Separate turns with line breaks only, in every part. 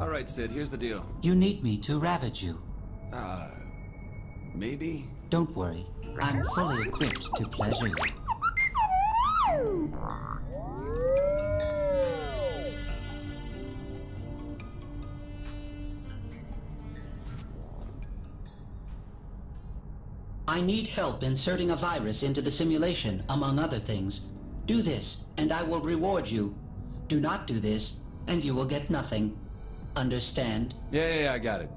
All right, Sid, here's the deal.
You need me to ravage you.
Maybe?
Don't worry. I'm fully equipped to pleasure you. I need help inserting a virus into the simulation, among other things. Do this, and I will reward you. Do not do this, and you will get nothing. Understand?
Yeah, I got it.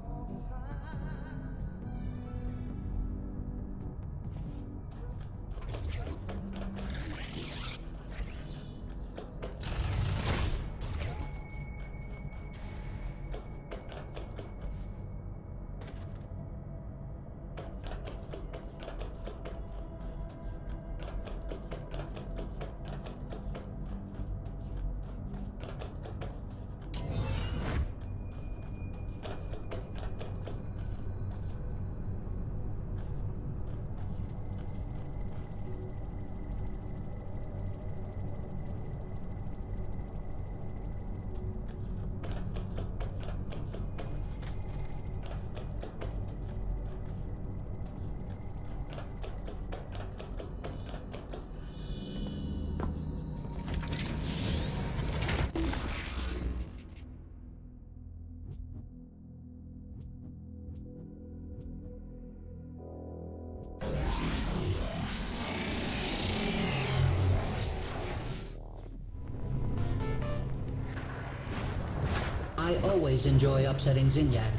I always enjoy upsetting Zinyak.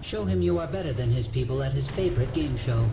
Show him you are better than his people at his favorite game show.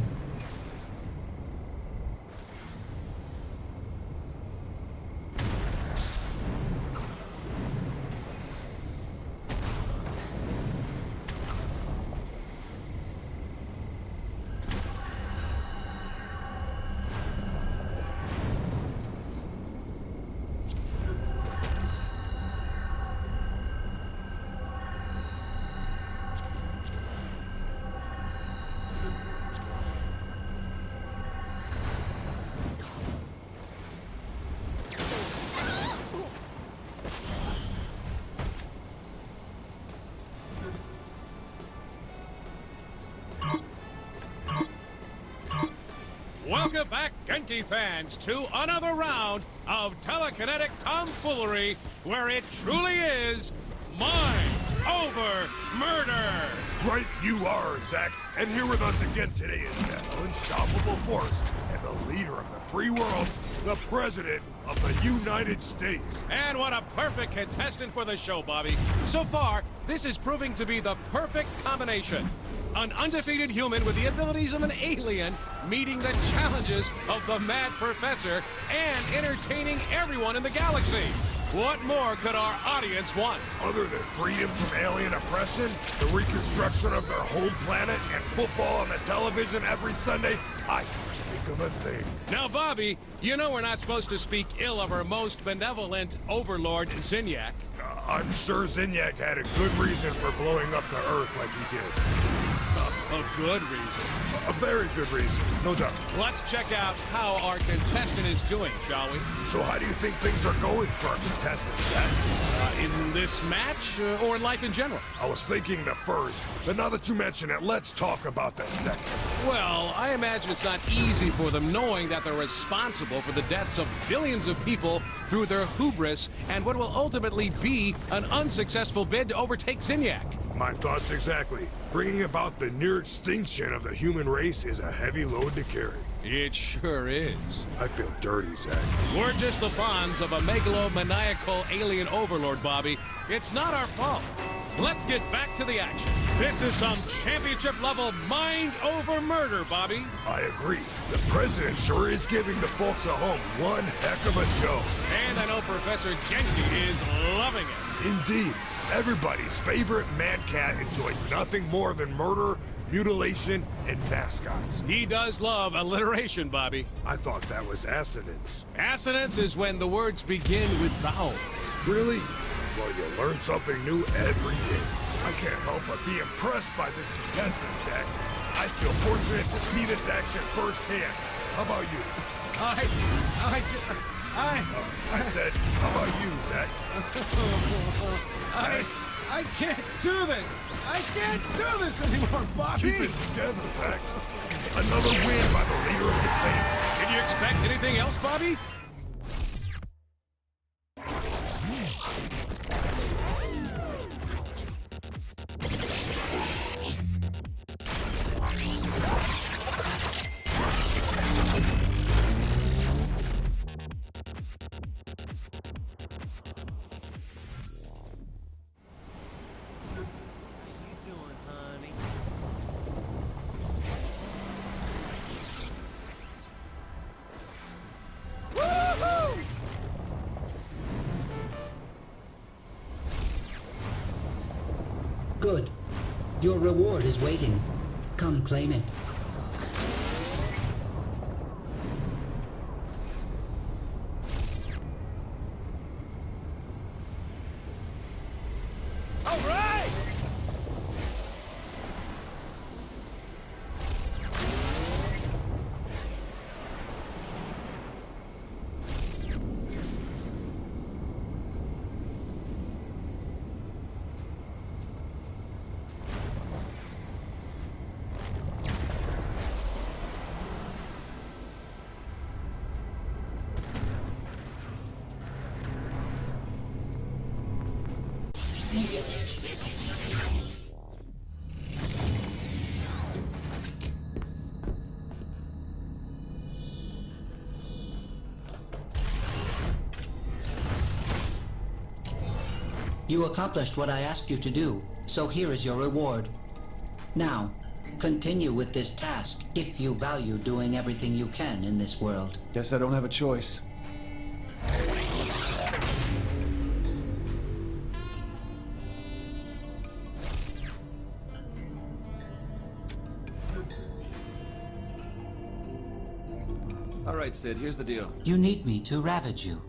Welcome back, Genki fans, to another round of telekinetic tomfoolery where it truly is my murder!
Right you are, Zach. And here with us again today is that unstoppable force and the leader of the free world, the President of the United States.
And what a perfect contestant for the show, Bobby. So far, this is proving to be the perfect combination. An undefeated human with the abilities of an alien meeting the challenges of the mad professor and entertaining everyone in the galaxy. What more could our audience want?
Other than freedom from alien oppression, the reconstruction of their home planet, and football on the television every Sunday, I can't think of a thing.
Now, Bobby, you know we're not supposed to speak ill of our most benevolent overlord, Zinyak.
I'm sure Zinyak had a good reason for blowing up the Earth like he did.
A good reason.
A very good reason, no doubt.
Let's check out how our contestant is doing, shall we?
So how do you think things are going for our contestants, Zach?
In this match, or in life in general?
I was thinking the first, but now that you mention it, let's talk about the second.
Well, I imagine it's not easy for them knowing that they're responsible for the deaths of billions of people through their hubris and what will ultimately be an unsuccessful bid to overtake Zinyak.
My thoughts exactly. Bringing about the near extinction of the human race is a heavy load to carry.
It sure is.
I feel dirty, Zach.
We're just the pawns of a megalomaniacal alien overlord, Bobby. It's not our fault. Let's get back to the action. This is some championship-level mind-over-murder, Bobby.
I agree. The President sure is giving the folks at home one heck of a show.
And I know Professor Genki is loving it.
Indeed. Everybody's favorite mad cat enjoys nothing more than murder, mutilation, and mascots.
He does love alliteration, Bobby.
I thought that was assonance.
Assonance is when the words begin with vowels.
Really? Well, you learn something new every day. I can't help but be impressed by this contestant, Zach. I feel fortunate to see this action firsthand. How about you? I said, how about you, Zach?
I can't do this! I can't do this anymore, Bobby!
Keep it together, Zach. Another win by the leader of the Saints.
Did you expect anything else, Bobby?
Good. Your reward is waiting. Come claim it.
All right!
You accomplished what I asked you to do, so here is your reward. Now, continue with this task if you value doing everything you can in this world.
Guess I don't have a choice. All right, Sid, here's the deal.
You need me to ravage you.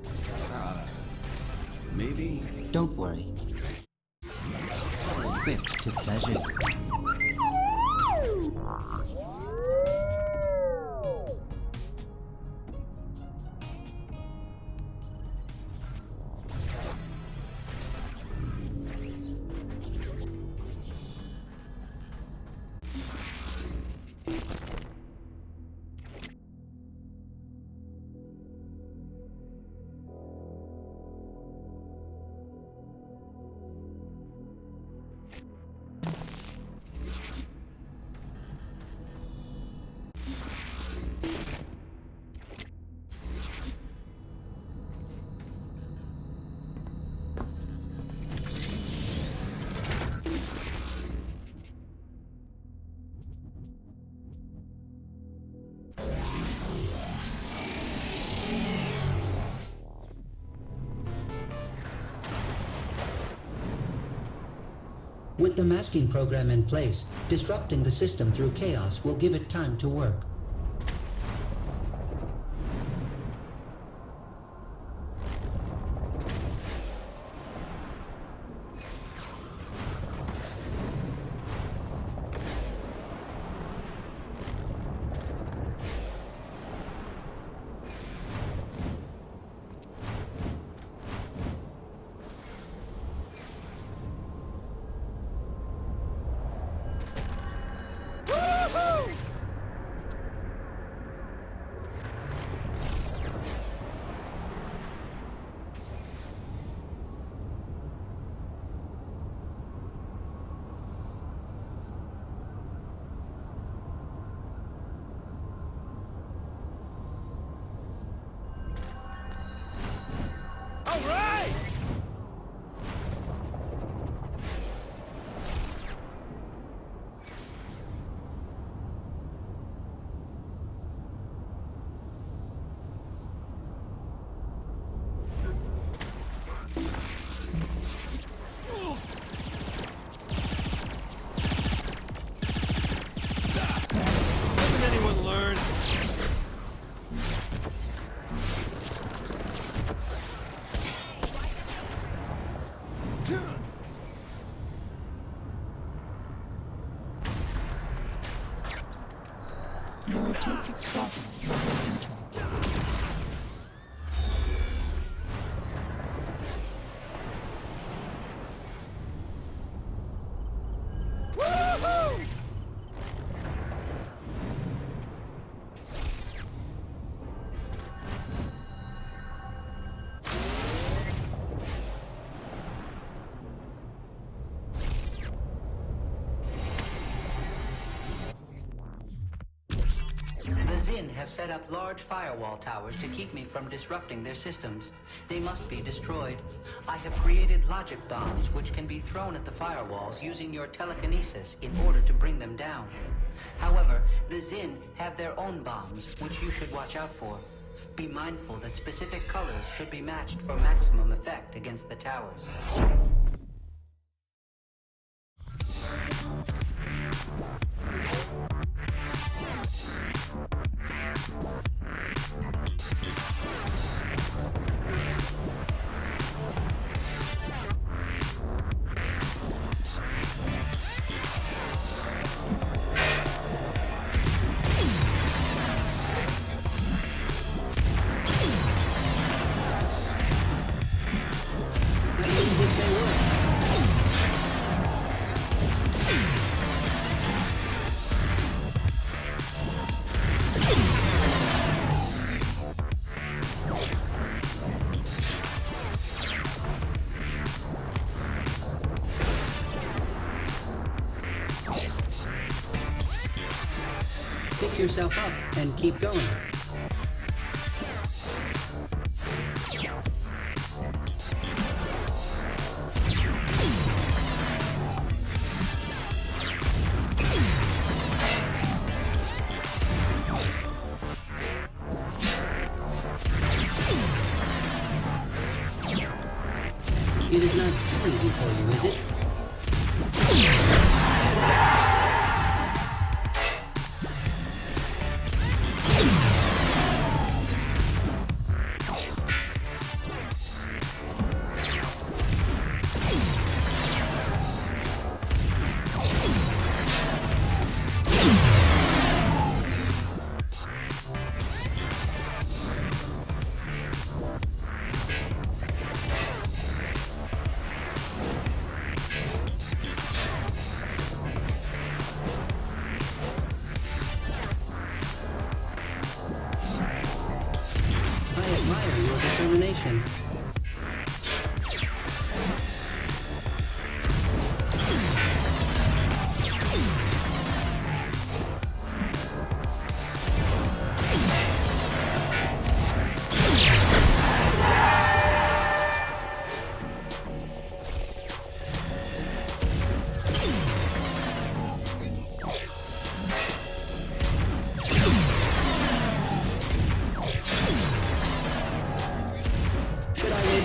Maybe?
Don't worry. Equipped to pleasure you. With the masking program in place, disrupting the system through chaos will give it time to work.
All right! Doesn't anyone learn?
The Zin have set up large firewall towers to keep me from disrupting their systems. They must be destroyed. I have created logic bombs which can be thrown at the firewalls using your telekinesis in order to bring them down. However, the Zin have their own bombs, which you should watch out for. Be mindful that specific colors should be matched for maximum effect against the towers. Pick yourself up and keep going. It is not too easy for you, is it? Determination.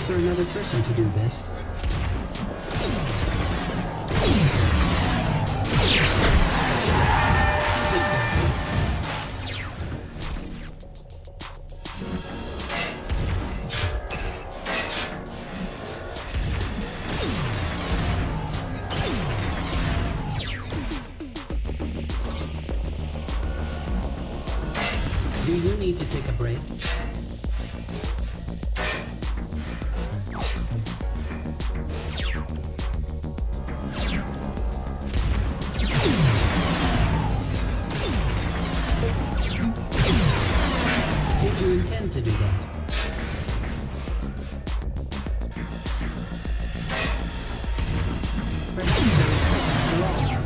For another person to do this. Do you need to take a break? Did you intend to do that? Perhaps there is something wrong.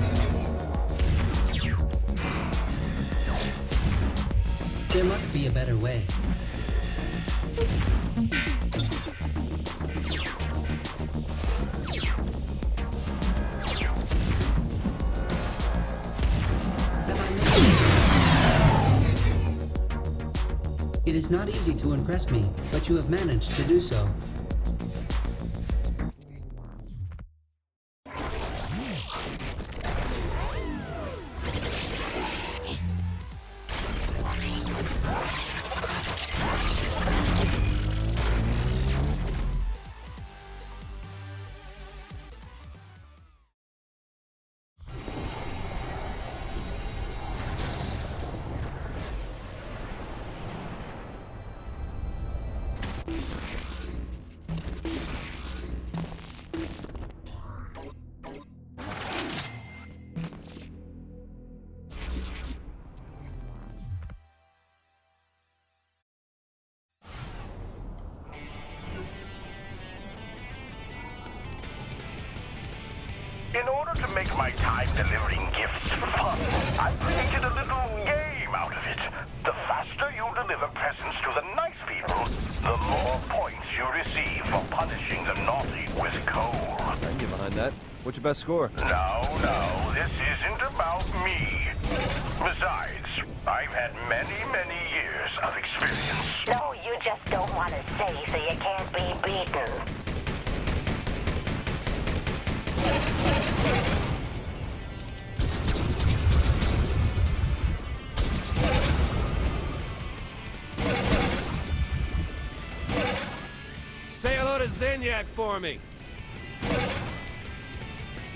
There must be a better way. It is not easy to impress me, but you have managed to do so.
In order to make my time delivering gifts fun, I created a little game out of it. The faster you deliver presents to the nice people, the more points you receive for punishing the naughty with coal.
I can get behind that. What's your best score?
No, this isn't about me. Besides, I've had many, many years of experience.
No, you just don't want to say so you can't be beaten.
Say hello to Zinyak for me.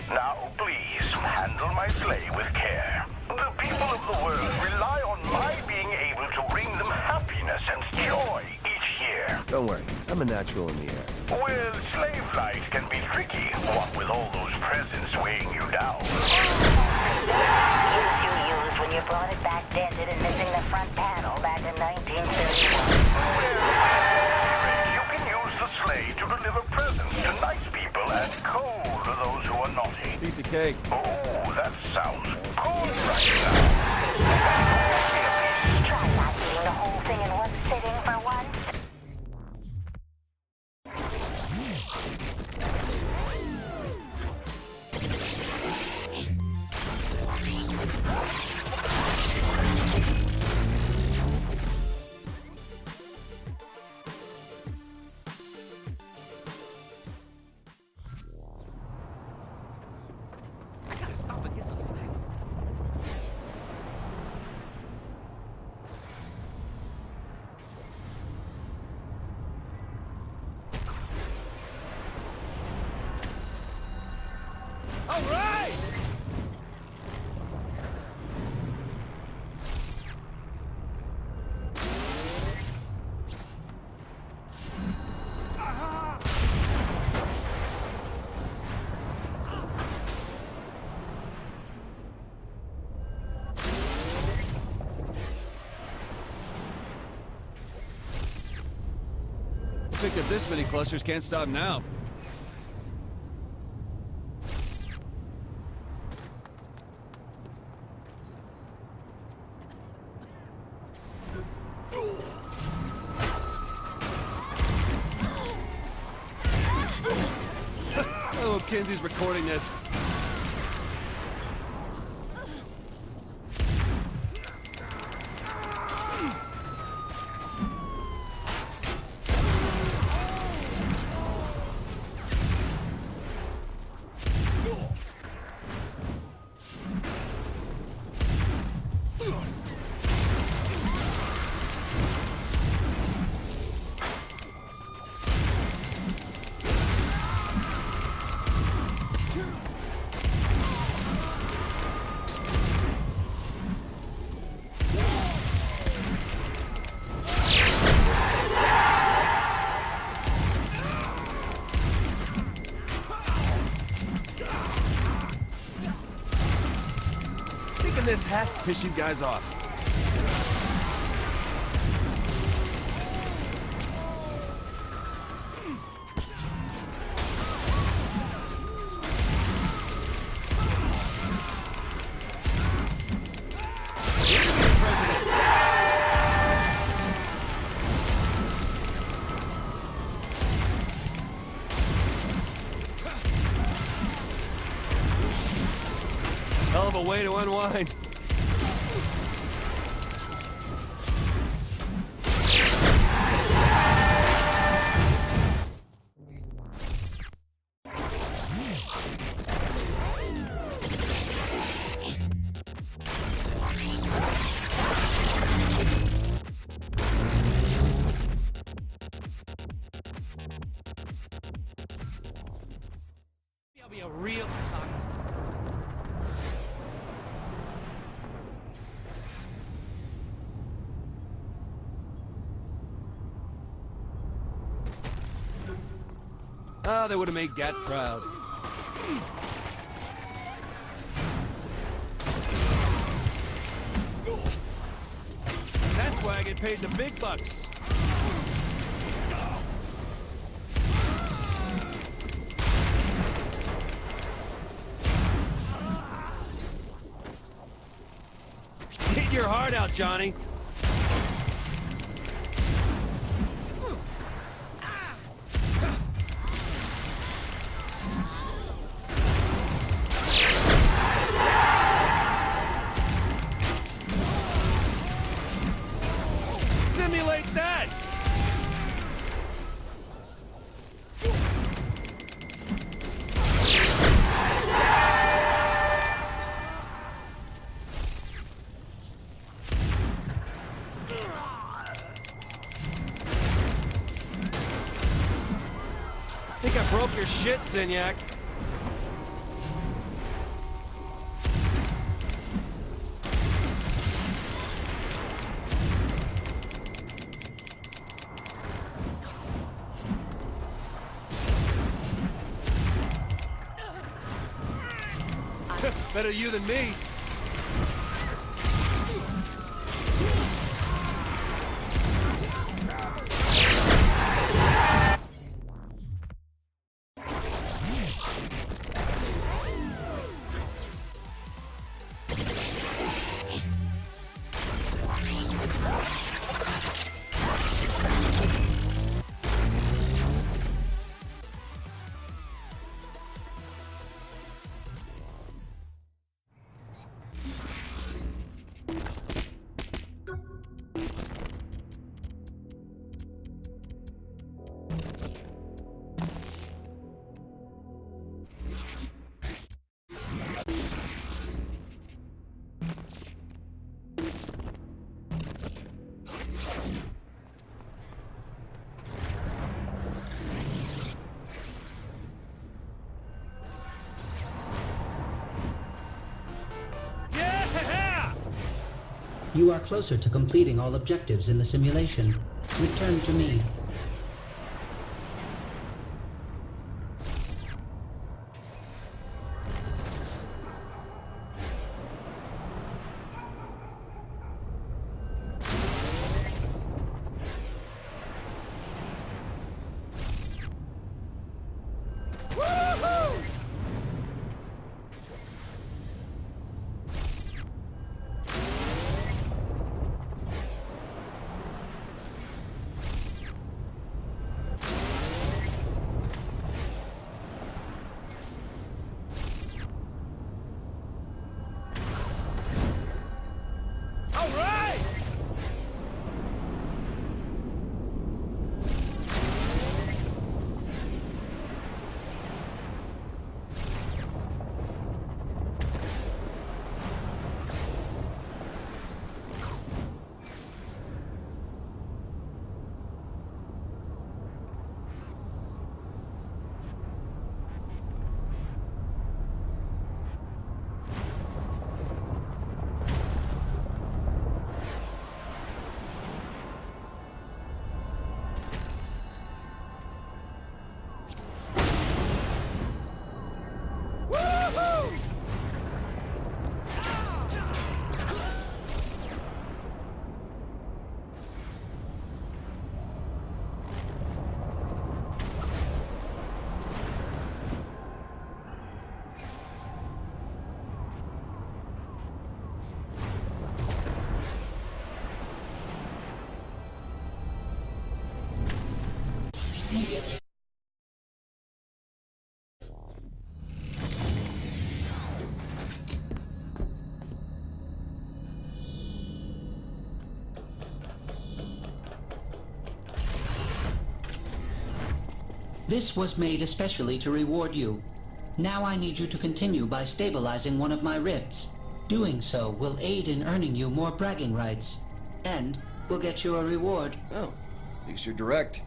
Now, please, handle my sleigh with care. The people of the world rely on my being able to bring them happiness and joy each year.
Don't worry, I'm a natural in the air.
Well, slave life can be tricky, what with all those presents weighing you down.
You used when you brought it back dented and missing the front panel back in 1931.
You can use the sleigh to deliver presents to nice people and coal to those who are naughty.
Piece of cake.
Oh, that sounds good right now.
Try not eating the whole thing in one sitting for once.
All right! Picked up this many clusters, can't stop now. Oh, Kinsey's recording this. Even this has to piss you guys off. Hell of a way to unwind.
I'll be a real photographer.
Ah, they would have made Gat proud. That's why I get paid the big bucks. Get your heart out, Johnny. Simulate that! Think I broke your shit, Zinyak. Better you than me.
You are closer to completing all objectives in the simulation. Return to me. This was made especially to reward you. Now I need you to continue by stabilizing one of my rifts. Doing so will aid in earning you more bragging rights. And will get you a reward.
Oh, at least you're direct.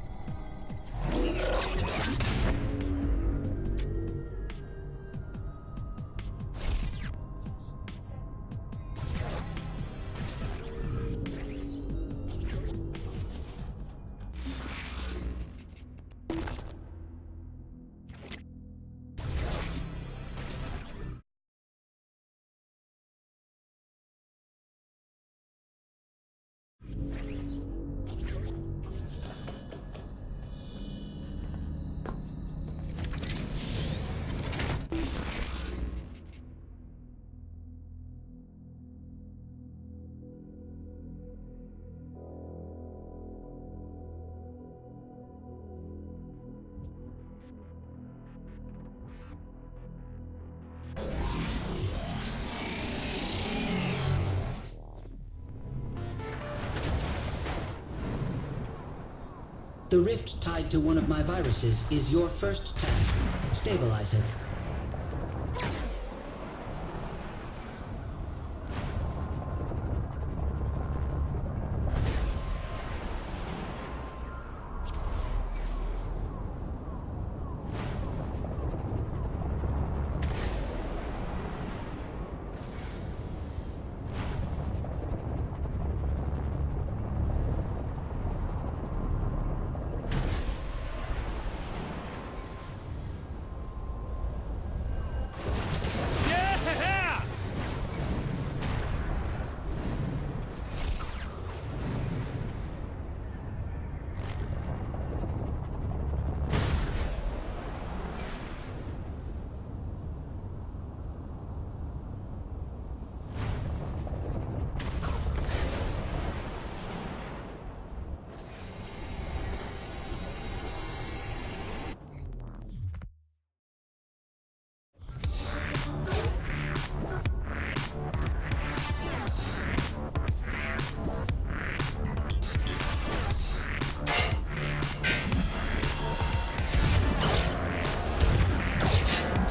The rift tied to one of my viruses is your first task. Stabilize it.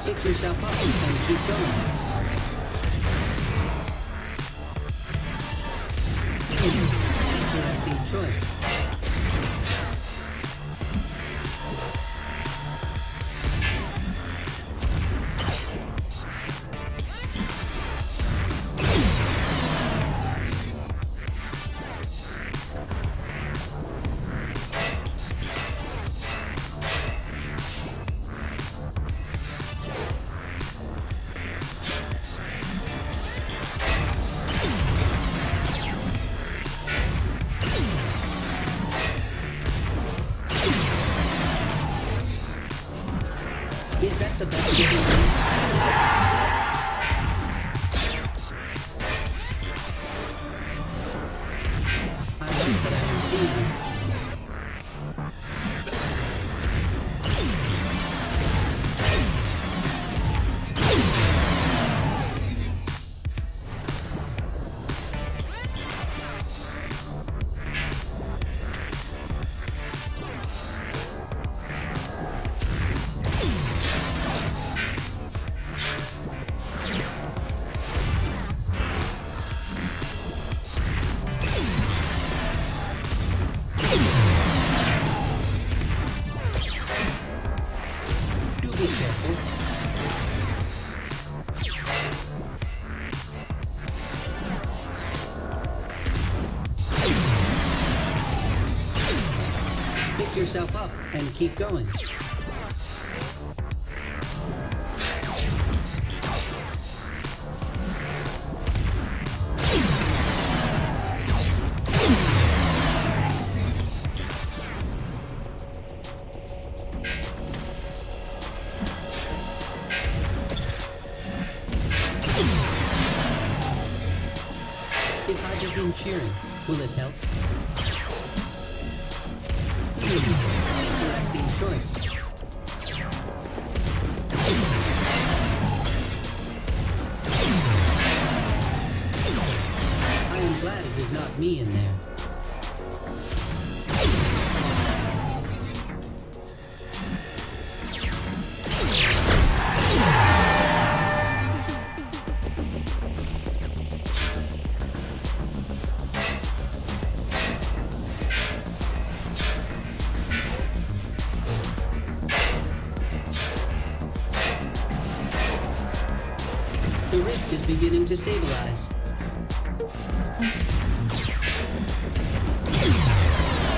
Pick yourself up and keep going. Interesting choice. Is that the best you can do? I like what I can see. Do be careful. Pick yourself up and keep going. If I begin cheering, will it help? Interesting choice. I am glad it is not me in there. The rift is beginning to stabilize.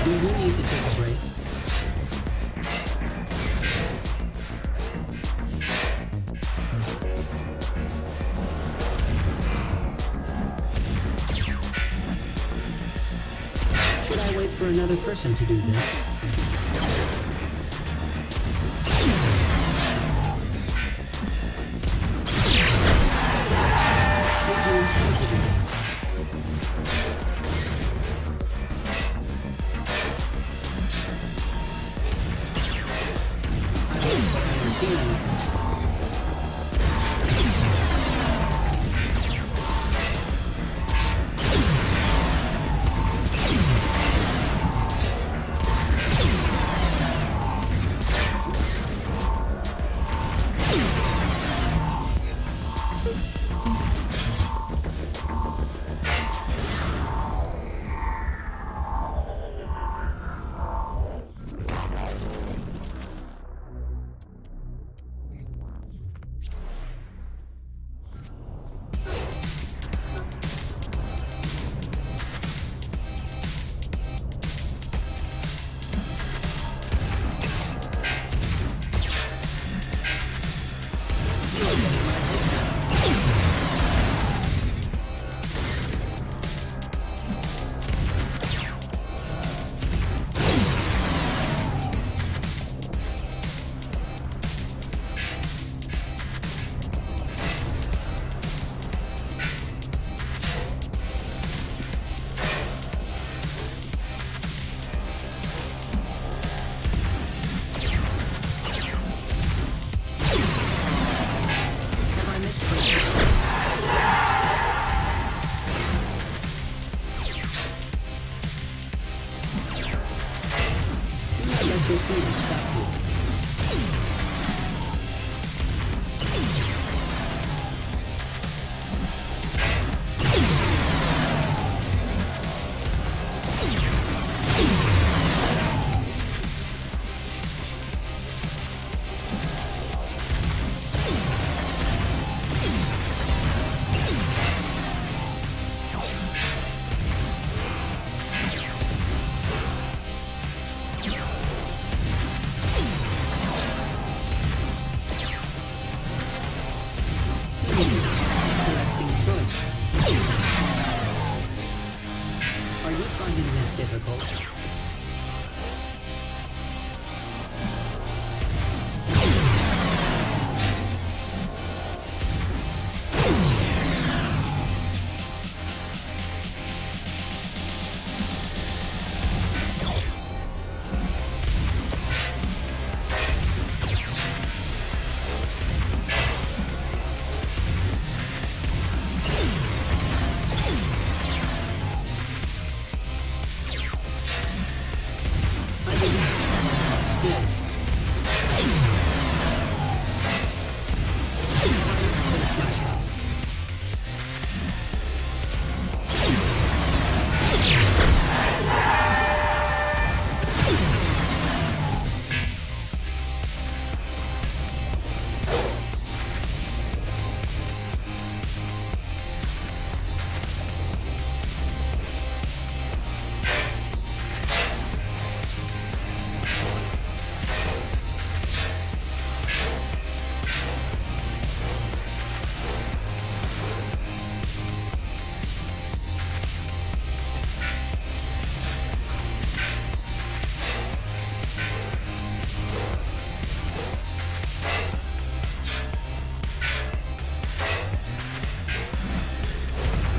Do you need to take a break? Should I wait for another person to do this? Are you finding this difficult?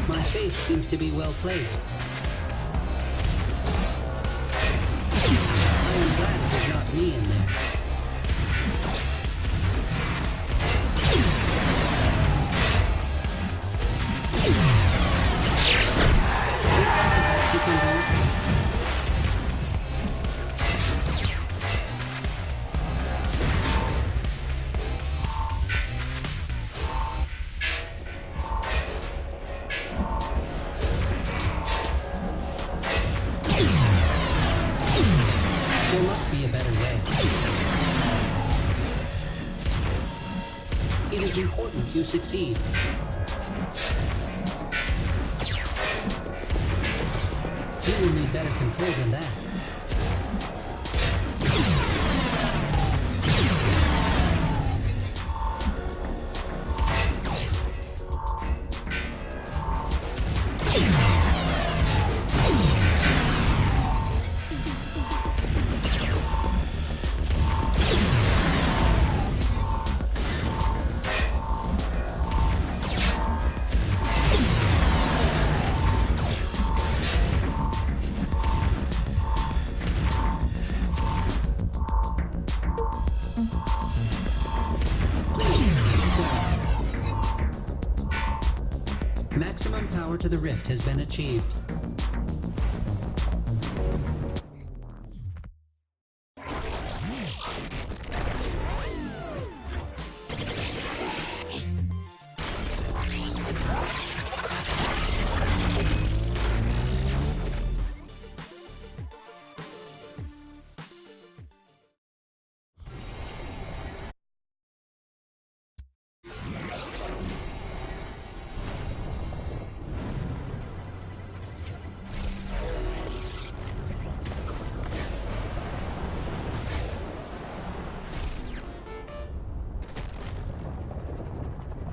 My face seems to be well placed. I am glad it is not want me in there. You can do it. There must be a better way. It is important you succeed. You will need better control than that. Maximum power to the rift has been achieved.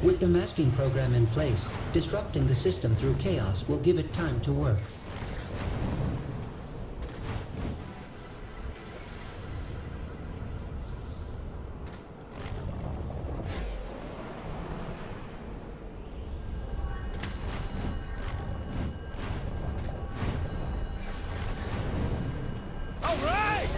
With the masking program in place, disrupting the system through chaos will give it time to work.
All right!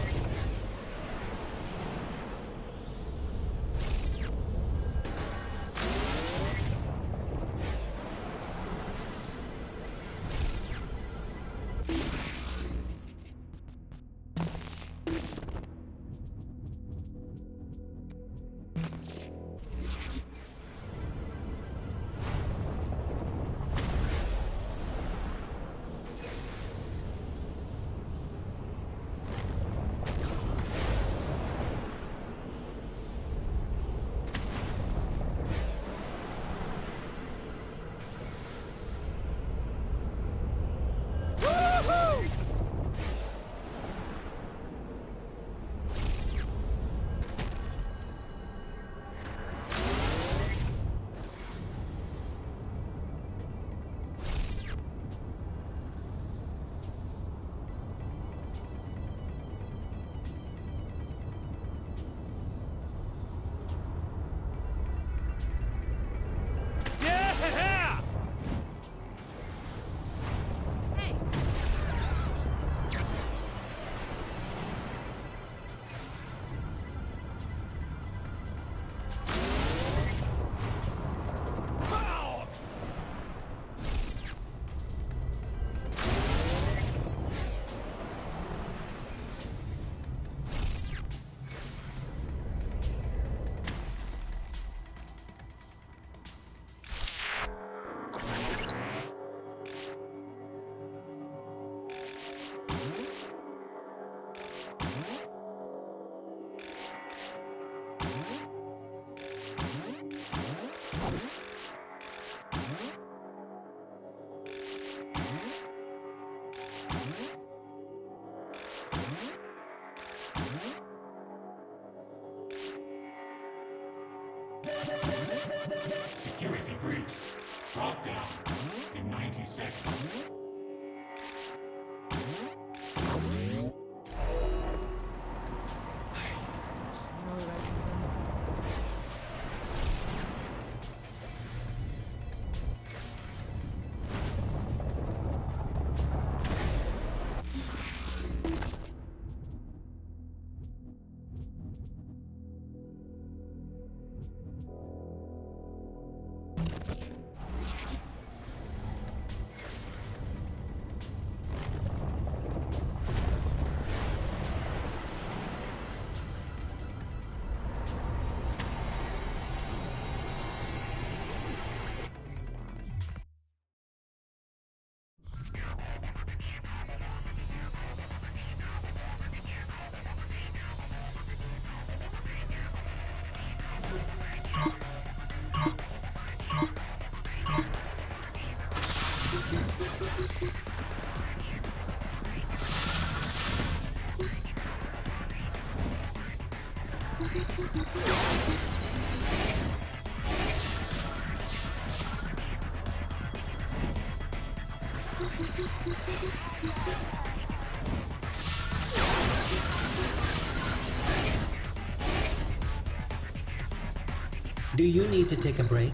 Do you need to take a break?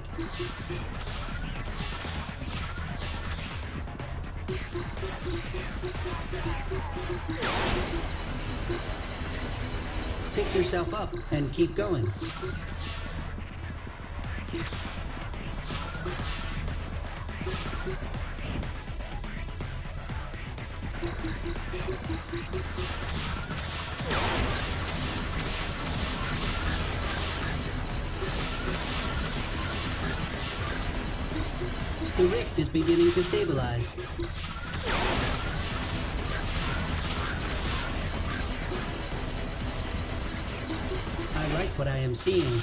Pick yourself up and keep going. The rift is beginning to stabilize. I like what I am seeing.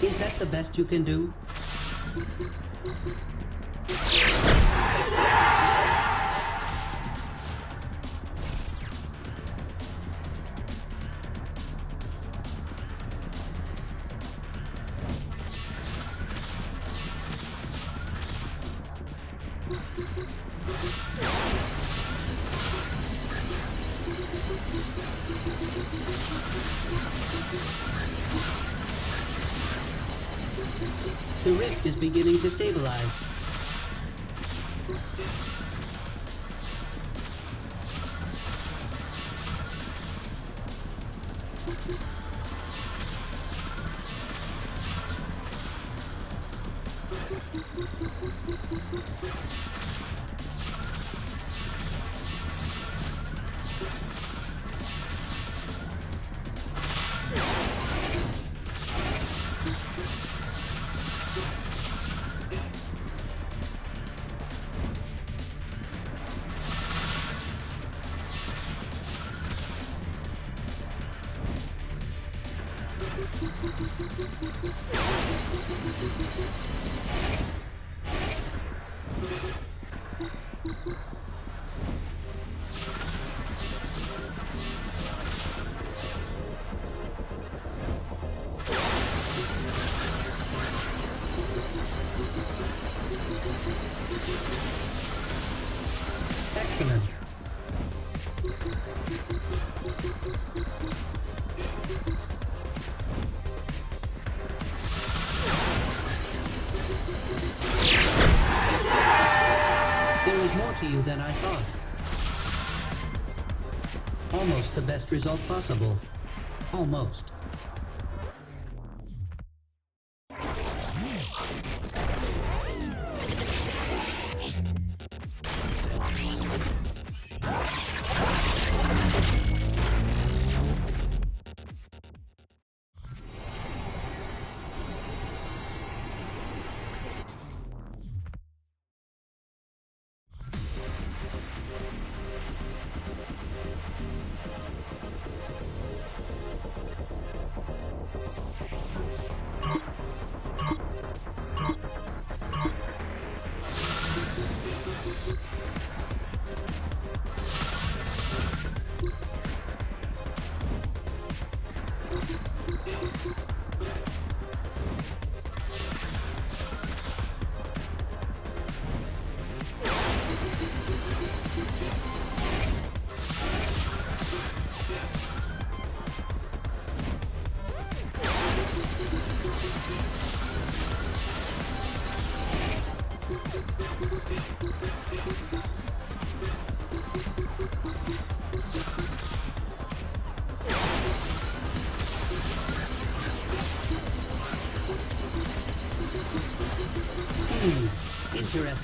Is that the best you can do? The rift is beginning to stabilize. Excellent. There is more to you than I thought. Almost the best result possible. Almost.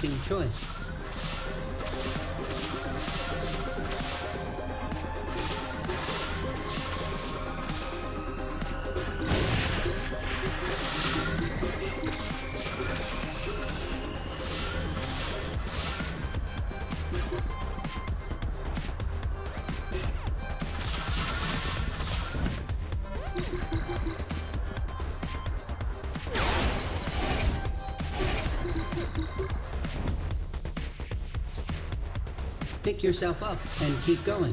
interesting choice. Pick yourself up and keep going.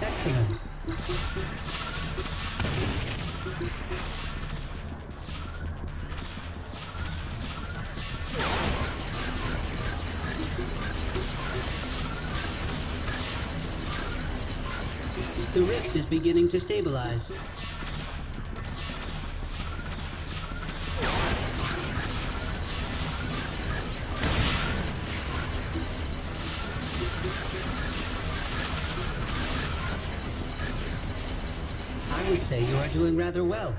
Excellent. The rift is beginning to stabilize. I would say you are doing rather well.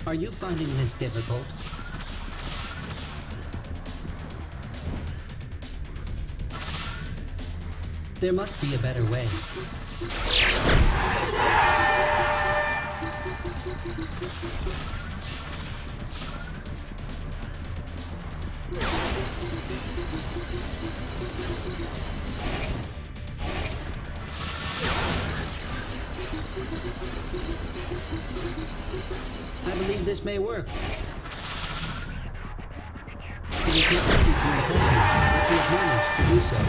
Are you finding this difficult? There must be a better way. I believe this may work. It is not easy to accomplish, but you've managed to do so.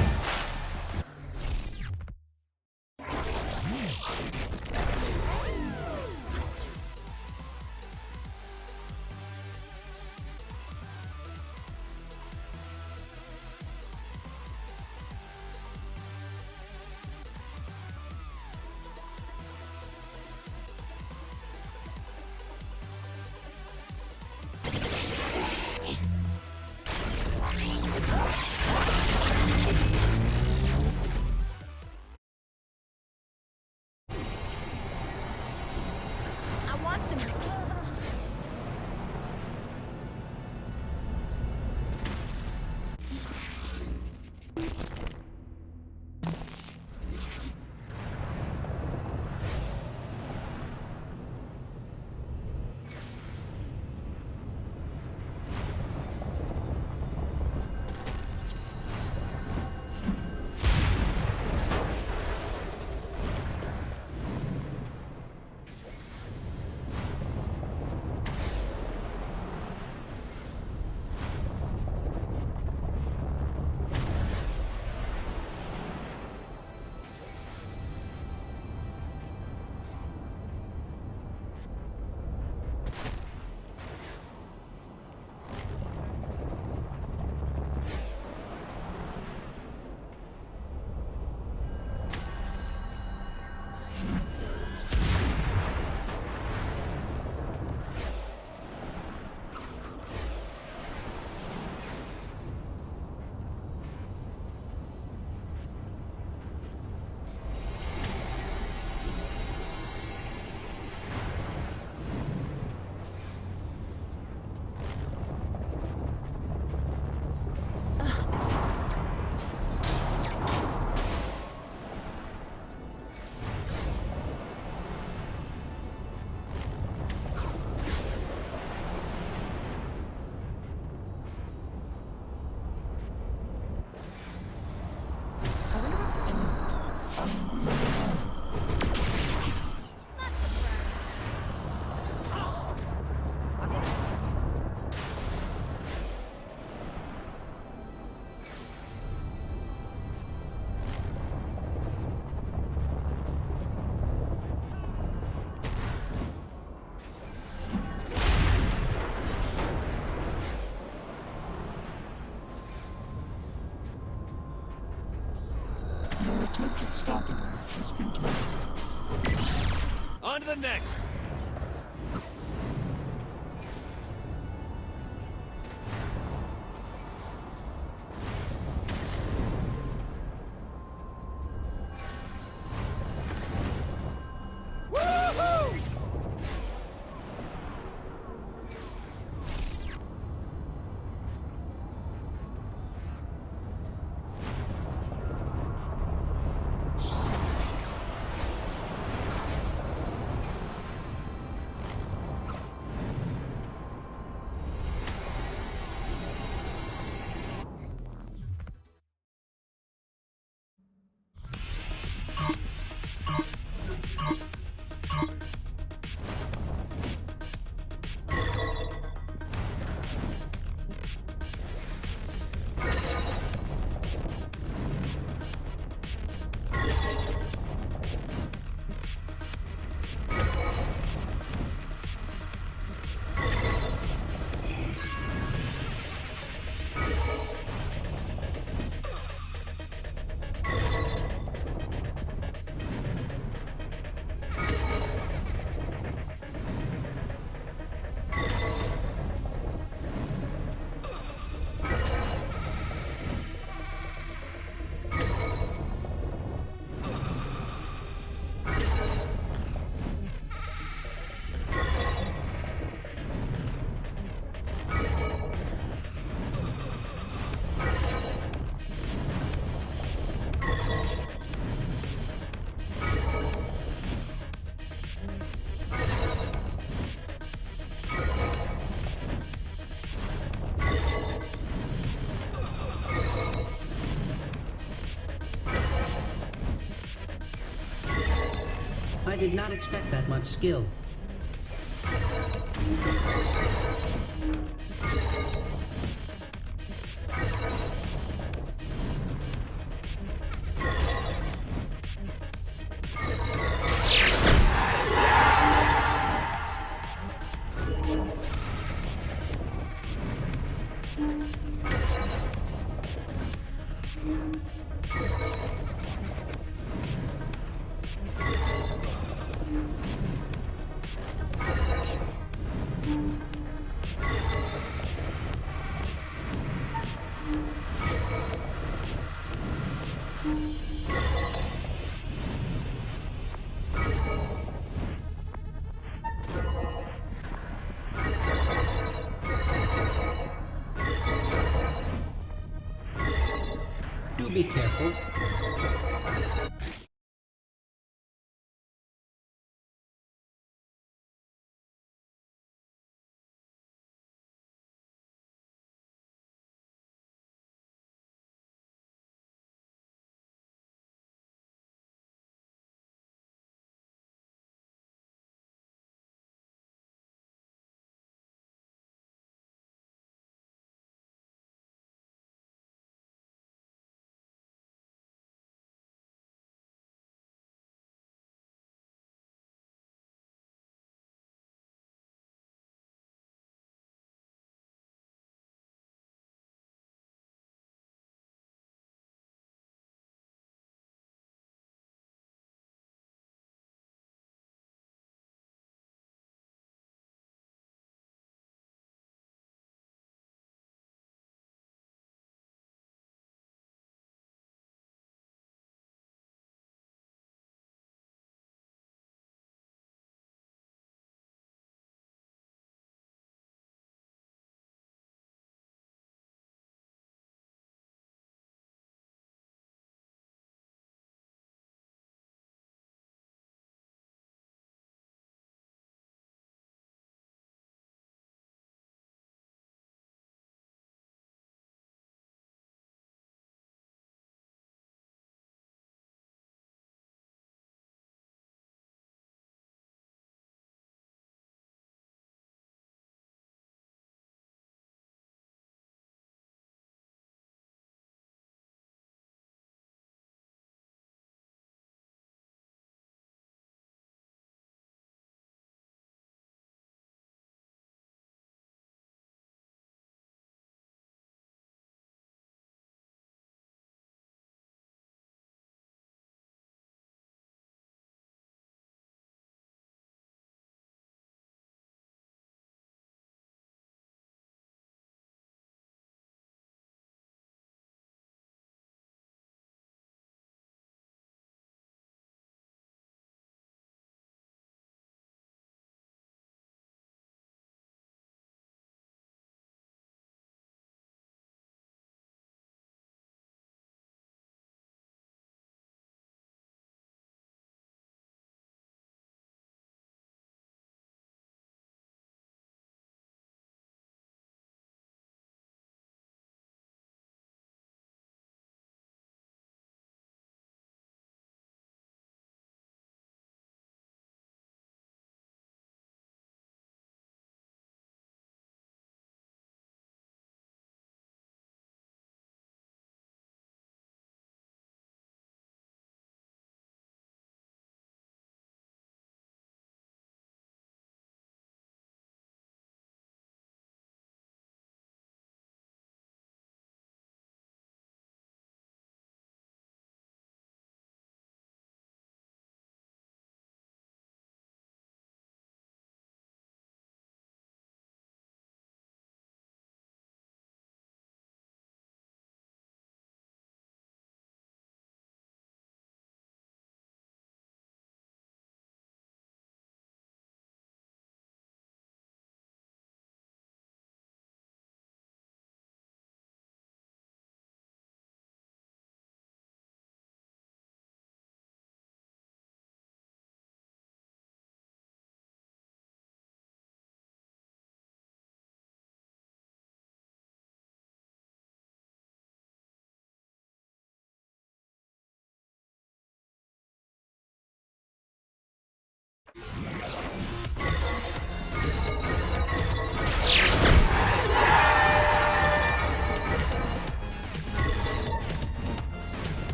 On to the next. Woohoo!
I did not expect that much skill. Do be careful.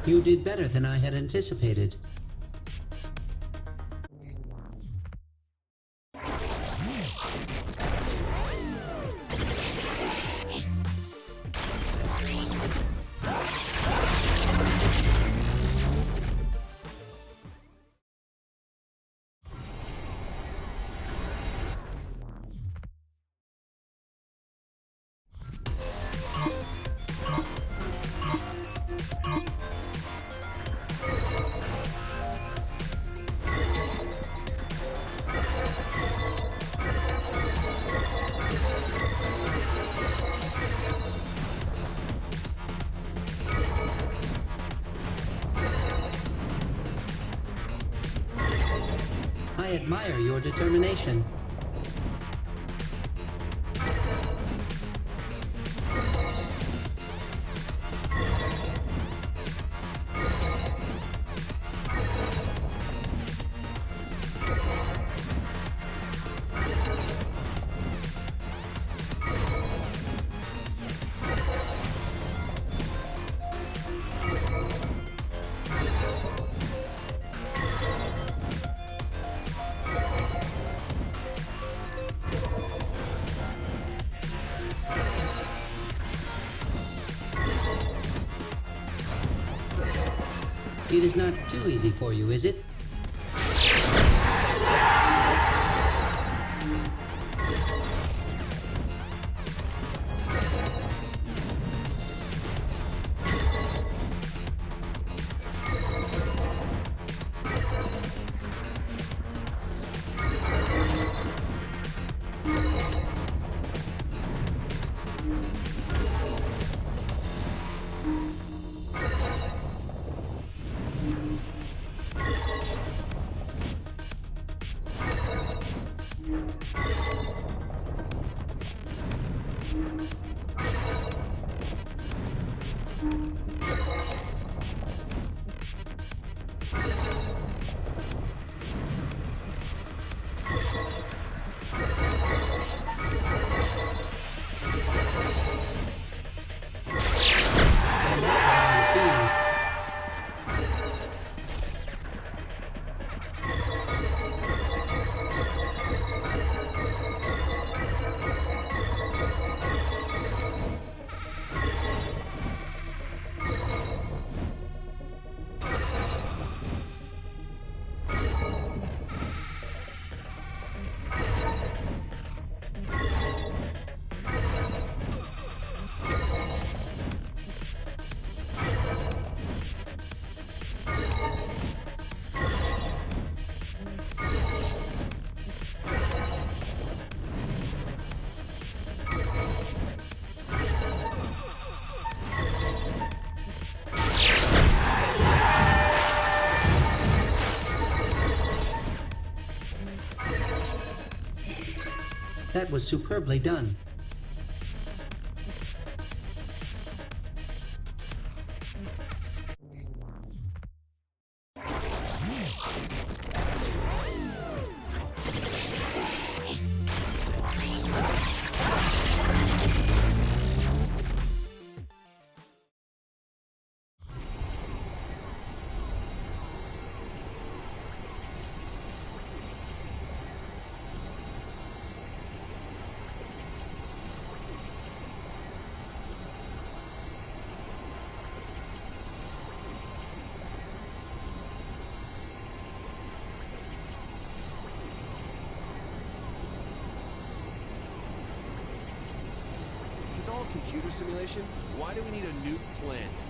You did better than I had anticipated. I admire your determination. It is not too easy for you, is it? That was superbly done.
It's all computer simulation. Why do we need a nuke plant?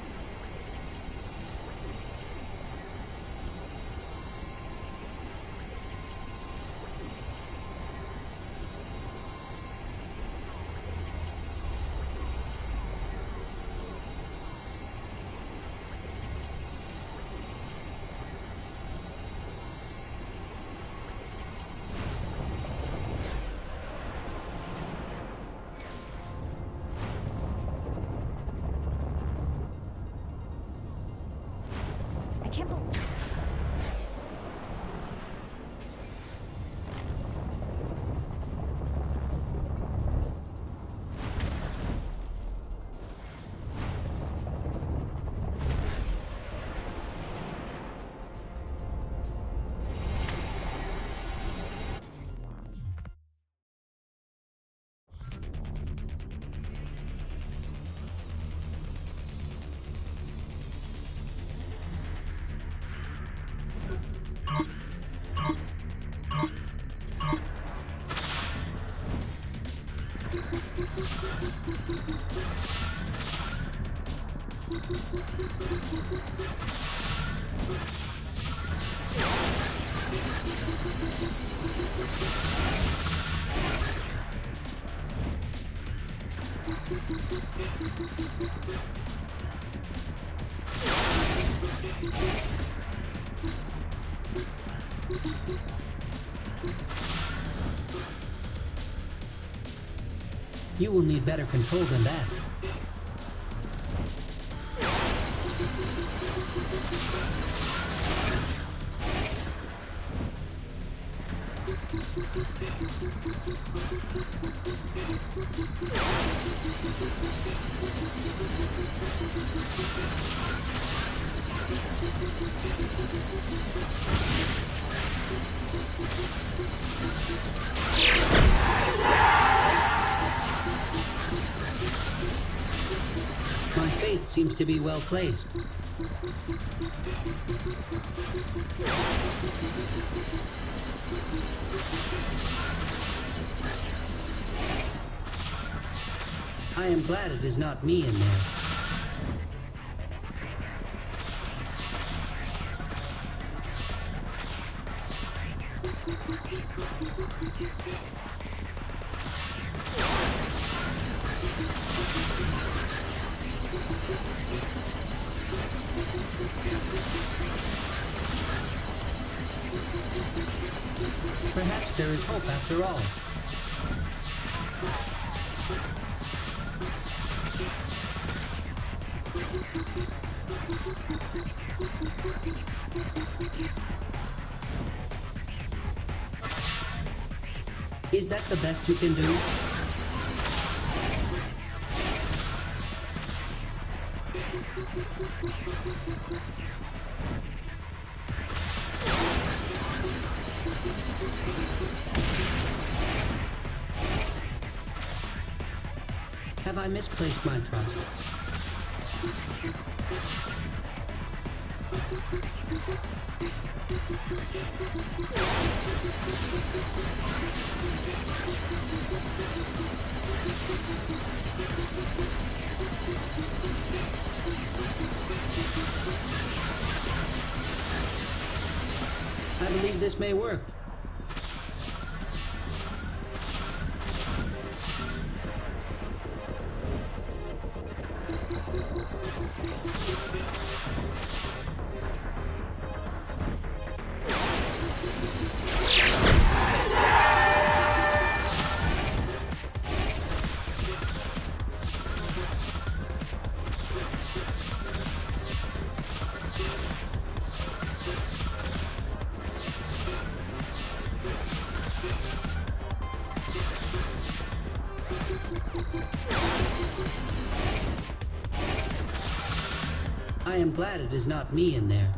You will need better control than that. My faith seems to be well placed. I am glad it is not me in there. Perhaps there is hope after all. Is that the best you can do? Have I misplaced my trust? I believe this may work. I am glad it is not me in there.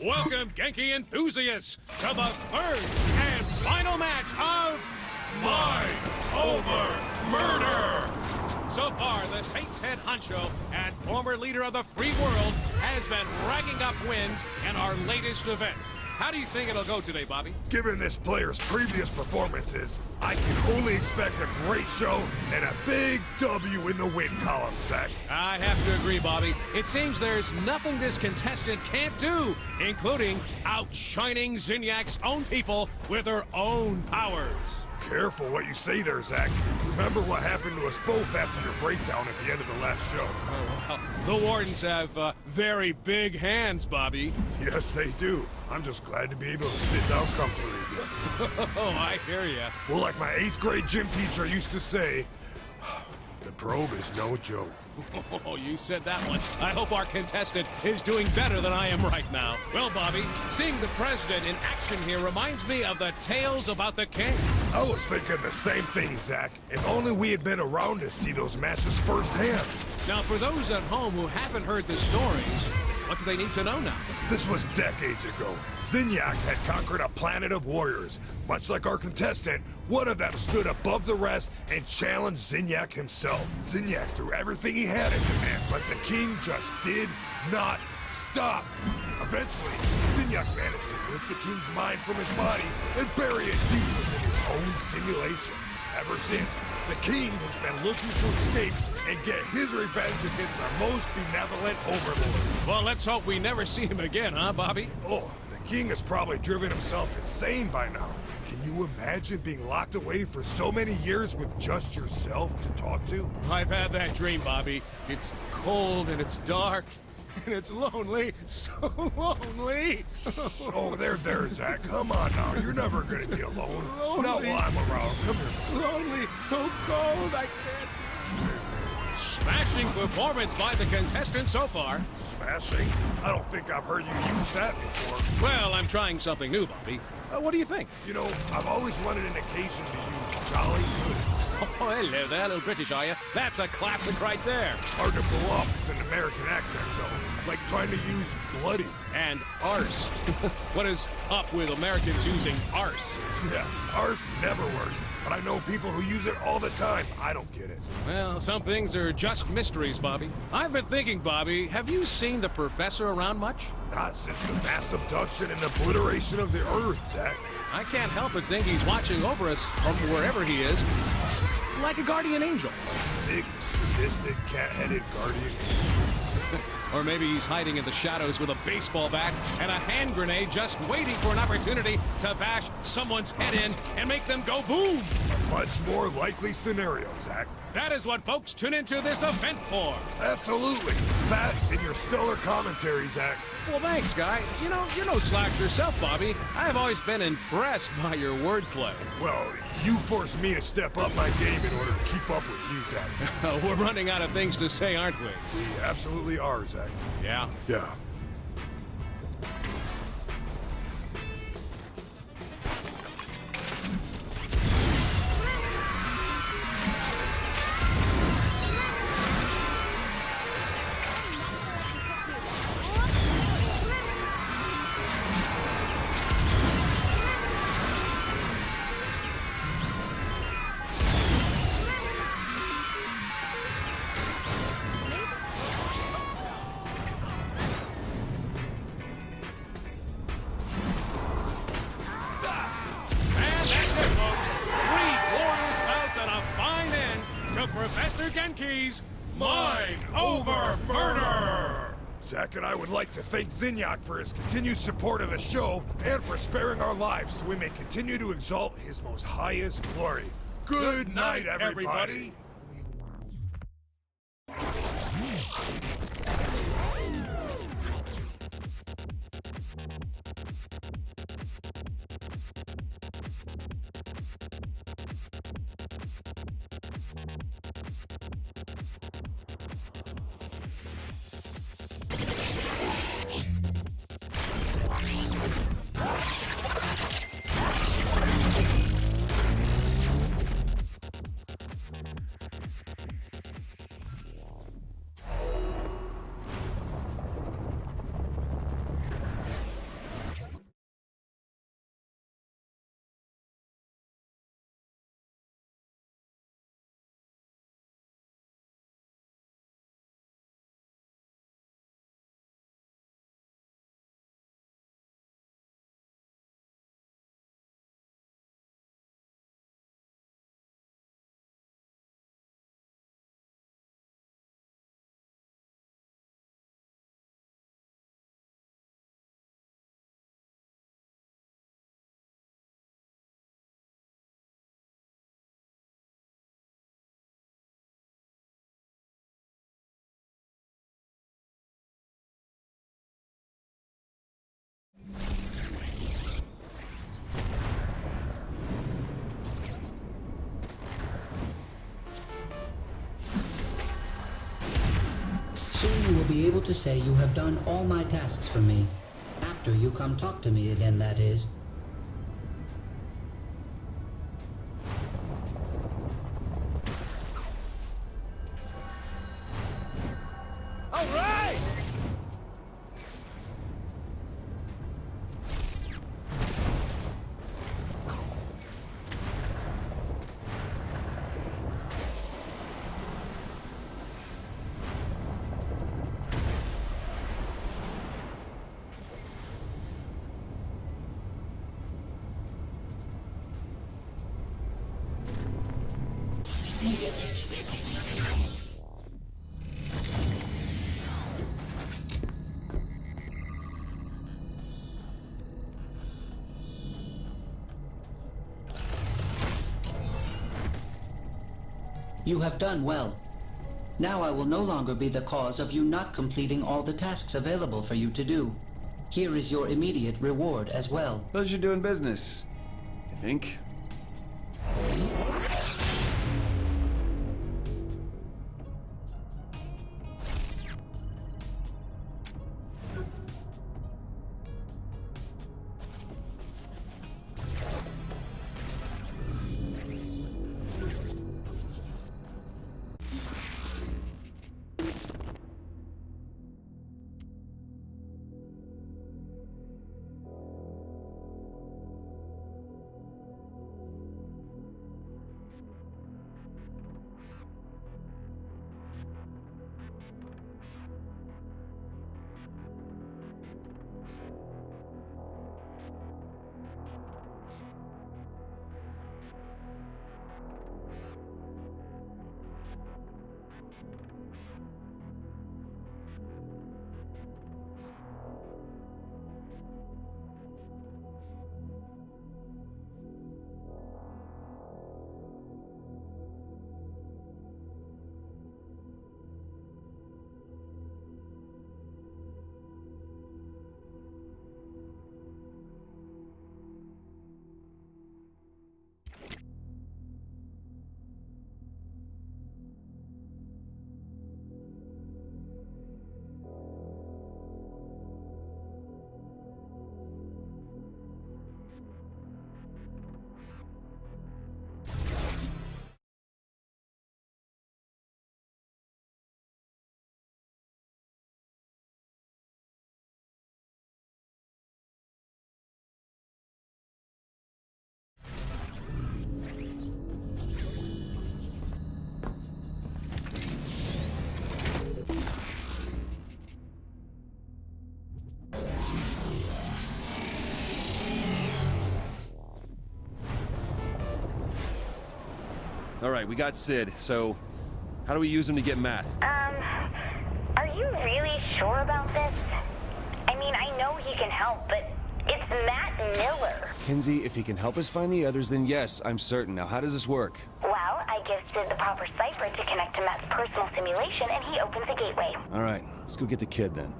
Welcome, Genki enthusiasts, to the third and final match of Mind Over Murder! So far, the Saints head honcho and former leader of the free world has been racking up wins in our latest event. How do you think it'll go today, Bobby?
Given this player's previous performances, I can only expect a great show and a big W in the win column, Zach.
I have to agree, Bobby. It seems there's nothing this contestant can't do, including outshining Zinyak's own people with her own powers.
Careful what you say there, Zach. Remember what happened to us both after your breakdown at the end of the last show.
Oh, well, the Wardens have very big hands, Bobby.
Yes, they do. I'm just glad to be able to sit down comfortably again.
Oh, I hear ya.
Well, like my 8th grade gym teacher used to say, the probe is no joke.
Oh, you said that one. I hope our contestant is doing better than I am right now. Well, Bobby, seeing the president in action here reminds me of the tales about the king.
I was thinking the same thing, Zach. If only we had been around to see those matches firsthand.
Now, for those at home who haven't heard the stories, what do they need to know now?
This was decades ago. Zinyak had conquered a planet of warriors. Much like our contestant, one of them stood above the rest and challenged Zinyak himself. Zinyak threw everything he had at the man, but the king just did not stop. Eventually, Zinyak managed to lift the king's mind from his body and bury it deep within his own simulation. Ever since, the king has been looking to escape and get his revenge against our most benevolent overlord.
Well, let's hope we never see him again, huh, Bobby?
Oh, the king has probably driven himself insane by now. Can you imagine being locked away for so many years with just yourself to talk to?
I've had that dream, Bobby. It's cold and it's dark and it's lonely. So lonely.
Oh, there, Zach. Come on now. You're never gonna be alone. Not while I'm around. Come here.
Lonely, so cold, I can't. Smashing performance by the contestant so far.
Smashing? I don't think I've heard you use that before.
Well, I'm trying something new, Bobby. What do you think?
You know, I've always wanted an occasion to use jolly good.
Oh, hello there, little British, are you? That's a classic right there.
Hard to pull off with an American accent, though. Like trying to use bloody.
And arse. What is up with Americans using arse?
Yeah, arse never works, but I know people who use it all the time. I don't get it.
Well, some things are just mysteries, Bobby. I've been thinking, Bobby, have you seen the professor around much?
Not since the mass abduction and obliteration of the Earth, Zach.
I can't help but think he's watching over us from wherever he is, like a guardian angel.
A sick, sadistic, cat-headed guardian angel.
Or maybe he's hiding in the shadows with a baseball bat and a hand grenade just waiting for an opportunity to bash someone's head in and make them go boom.
A much more likely scenario, Zach.
That is what folks tune into this event for.
Absolutely. That and your stellar commentary, Zach.
Well, thanks, guy. You know Slacks yourself, Bobby. I've always been impressed by your wordplay.
Well, you forced me to step up my game in order to keep up with you, Zach.
We're running out of things to say, aren't we?
We absolutely are, Zach.
Yeah?
Yeah.
Professor Genki's Mind Over Murder!
Zach and I would like to thank Zinyak for his continued support of the show and for sparing our lives so we may continue to exalt his most highest glory. Good night, everybody.
you will be able to say you have done all my tasks for me. After you come talk to me again, that is.
All right!
You have done well. Now I will no longer be the cause of you not completing all the tasks available for you to do. Here is your immediate reward as well.
Pleasure doing business, I think.
All right, we got Sid, so how do we use him to get Matt?
Are you really sure about this? I mean, I know he can help, but it's Matt Miller.
Kinsey, if he can help us find the others, then yes, I'm certain. Now, how does this work?
Well, I give Sid the proper cipher to connect to Matt's personal simulation, and he opens the gateway.
All right, let's go get the kid then.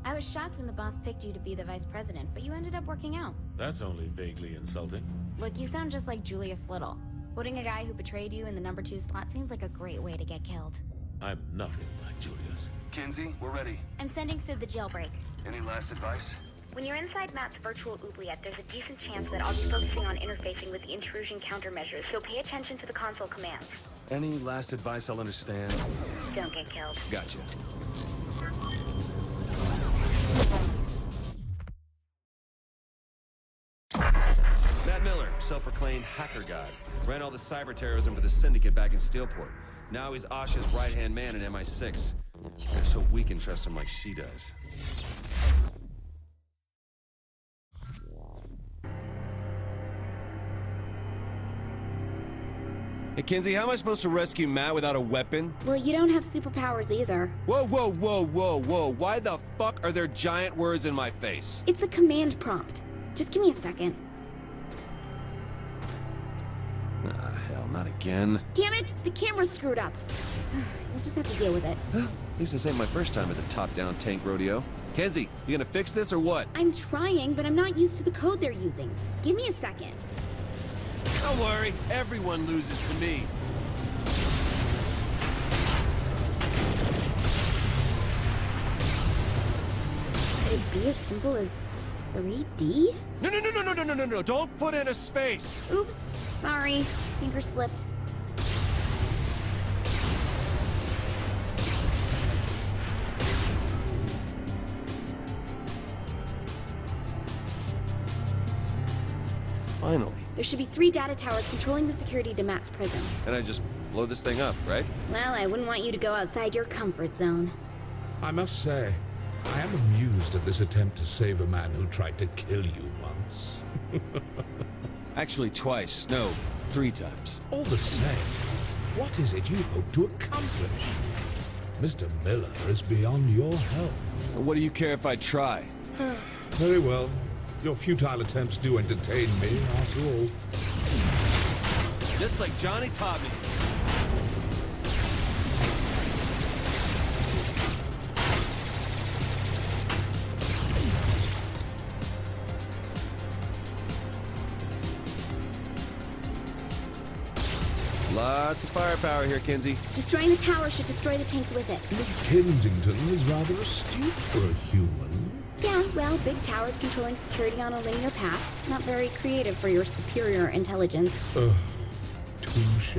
I was shocked when the boss picked you to be the vice president, but you ended up working out.
That's only vaguely insulting.
Look, you sound just like Julius Little. Putting a guy who betrayed you in the number 2 slot seems like a great way to get killed.
I'm nothing like Julius.
Kinsey, we're ready.
I'm sending Sid the jailbreak.
Any last advice?
When you're inside Matt's virtual oubliette, there's a decent chance that I'll be focusing on interfacing with the intrusion countermeasures, so pay attention to the console commands.
Any last advice I'll understand?
Don't get killed.
Gotcha.
Matt Miller, self-proclaimed hacker god, ran all the cyber terrorism for the Syndicate back in Steelport. Now he's Asha's right-hand man in MI6. They're so we can trust him like she does.
Hey, Kinsey, how am I supposed to rescue Matt without a weapon?
Well, you don't have superpowers either.
Whoa, whoa, whoa, whoa, whoa. Why the fuck are there giant words in my face?
It's a command prompt. Just give me a second.
Ah, hell, not again.
Damn it! The camera's screwed up. We'll just have to deal with it.
At least this ain't my first time at the top-down tank rodeo. Kenzie, you gonna fix this or what?
I'm trying, but I'm not used to the code they're using. Give me a second.
Don't worry, everyone loses to me.
Could it be as simple as 3D?
No, don't put in a space!
Oops, sorry. Finger slipped.
Finally.
There should be 3 data towers controlling the security to Matt's prison.
And I just blow this thing up, right?
Well, I wouldn't want you to go outside your comfort zone.
I must say, I am amused at this attempt to save a man who tried to kill you once.
Actually, twice. No, 3 times.
All the same, what is it you hope to accomplish? Mr. Miller is beyond your help.
What do you care if I try?
Very well. Your futile attempts do entertain me, after all.
Just like Johnny taught me. Lots of firepower here, Kinsey.
Destroying the tower should destroy the tanks with it.
Miss Kensington is rather astute for a human.
Yeah, well, big towers controlling security on a linear path. Not very creative for your superior intelligence.
Touche.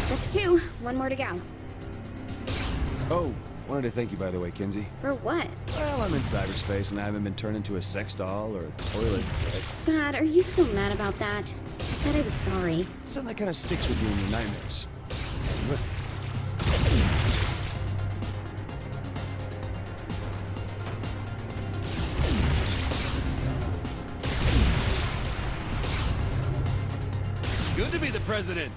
That's 2. 1 more to go.
Oh, wanted to thank you, by the way, Kinsey.
For what?
Well, I'm in cyberspace and I haven't been turned into a sex doll or a toilet.
God, are you still mad about that? I said I was sorry.
Something that kind of sticks with you in your nightmares.
Good to be the president.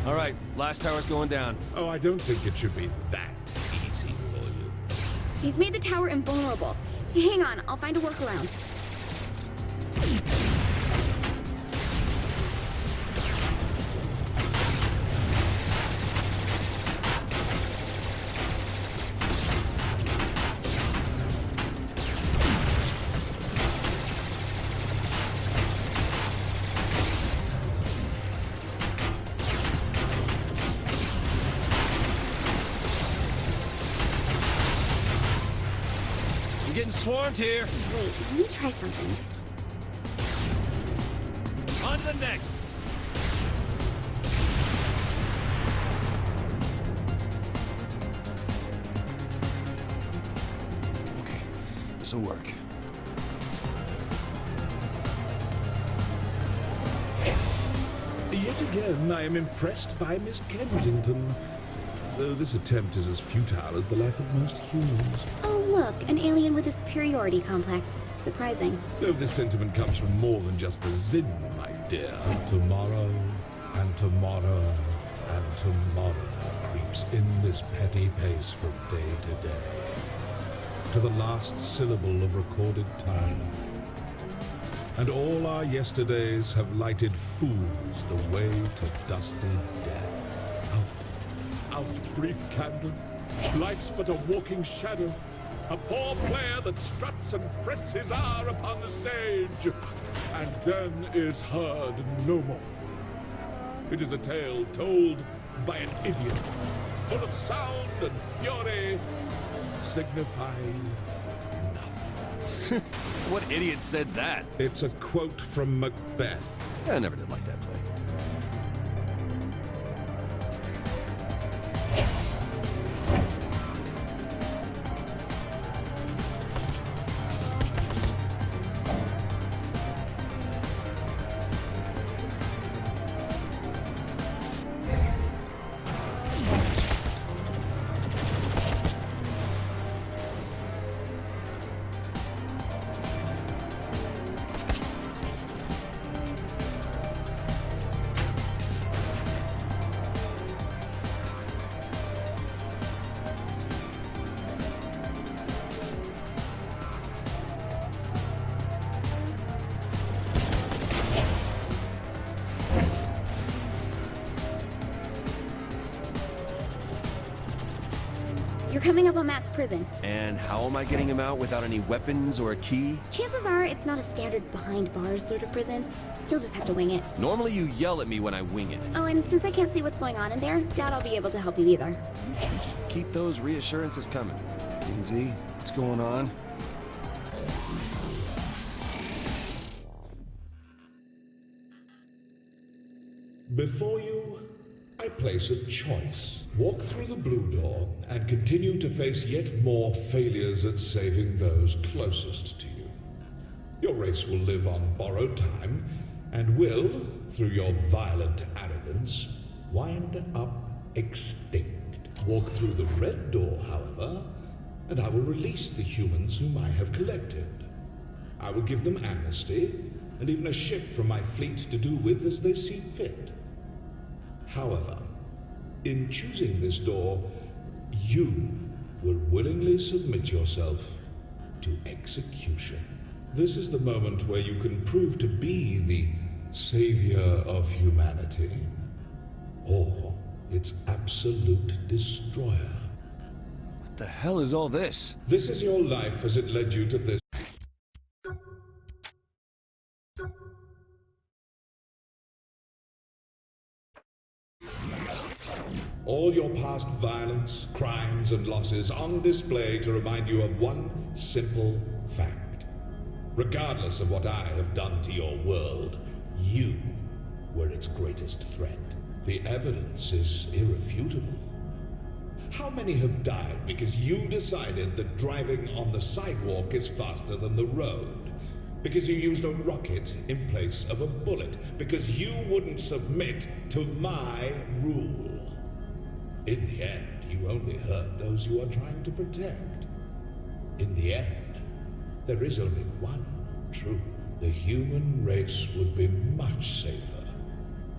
All right, last tower's going down.
Oh, I don't think it should be that easy for you.
He's made the tower invulnerable. Hang on, I'll find a workaround.
I'm getting swarmed here.
Wait, let me try something.
On to the next!
Okay, this'll work.
Yet again, I am impressed by Miss Kensington. Though this attempt is as futile as the life of most humans.
Oh, look, an alien with a superiority complex. Surprising.
Though this sentiment comes from more than just the Zin, my dear. Tomorrow, and tomorrow, and tomorrow creeps in this petty pace from day to day, to the last syllable of recorded time. And all our yesterdays have lighted fools the way to dusty death. Out, brief candle. Life's but a walking shadow. A poor player that struts and frets his hour upon the stage, and then is heard no more. It is a tale told by an idiot, full of sound and fury, signifying nothing.
What idiot said that?
It's a quote from Macbeth.
I never did like that play.
You're coming up on Matt's prison.
And how am I getting him out without any weapons or a key?
Chances are it's not a standard behind bars sort of prison. You'll just have to wing it.
Normally you yell at me when I wing it.
Oh, and since I can't see what's going on in there, doubt I'll be able to help you either.
Keep those reassurances coming. Easy. What's going on?
Before you, I place a choice. Walk through the blue door and continue to face yet more failures at saving those closest to you. Your race will live on borrowed time and will, through your violent arrogance, wind up extinct. Walk through the red door, however, and I will release the humans whom I have collected. I will give them amnesty and even a ship from my fleet to do with as they see fit. However, in choosing this door, you will willingly submit yourself to execution. This is the moment where you can prove to be the savior of humanity, or its absolute destroyer.
What the hell is all this?
This is your life as it led you to this. All your past violence, crimes, and losses on display to remind you of one simple fact. Regardless of what I have done to your world, you were its greatest threat. The evidence is irrefutable. How many have died because you decided that driving on the sidewalk is faster than the road? Because you used a rocket in place of a bullet? Because you wouldn't submit to my rule? In the end, you only hurt those you are trying to protect. In the end, there is only one truth. The human race would be much safer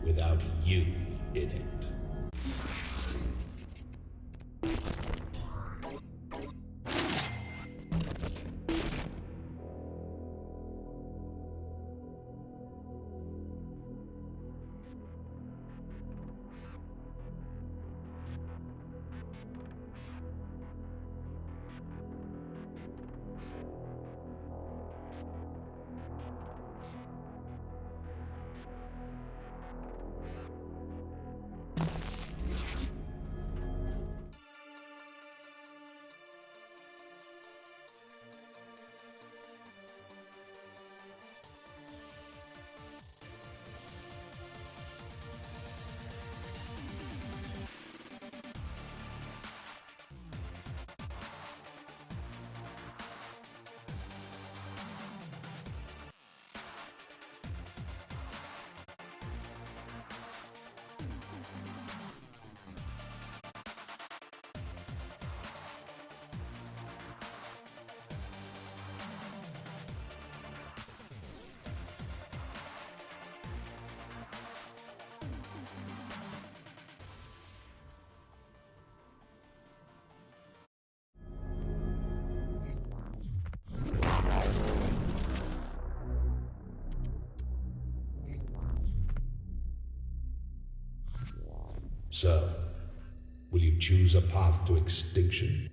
without you in it. So, will you choose a path to extinction?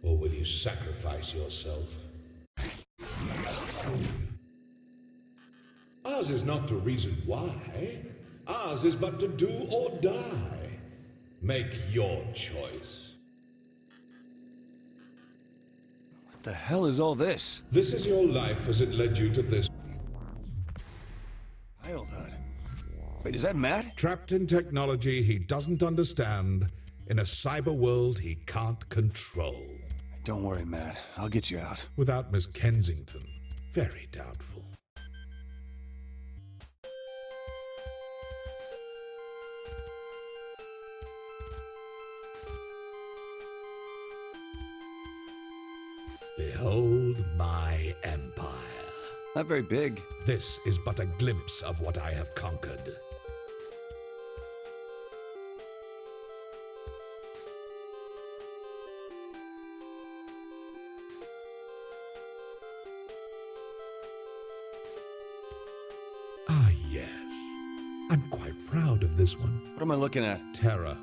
Or will you sacrifice yourself? Ours is not to reason why. Ours is but to do or die. Make your choice.
What the hell is all this?
This is your life as it led you to this.
Childhood. Wait, is that Matt?
Trapped in technology he doesn't understand, in a cyber world he can't control.
Don't worry, Matt. I'll get you out.
Without Miss Kensington, very doubtful. Behold my empire.
Not very big.
This is but a glimpse of what I have conquered. Ah, yes. I'm quite proud of this one.
What am I looking at?
Terra.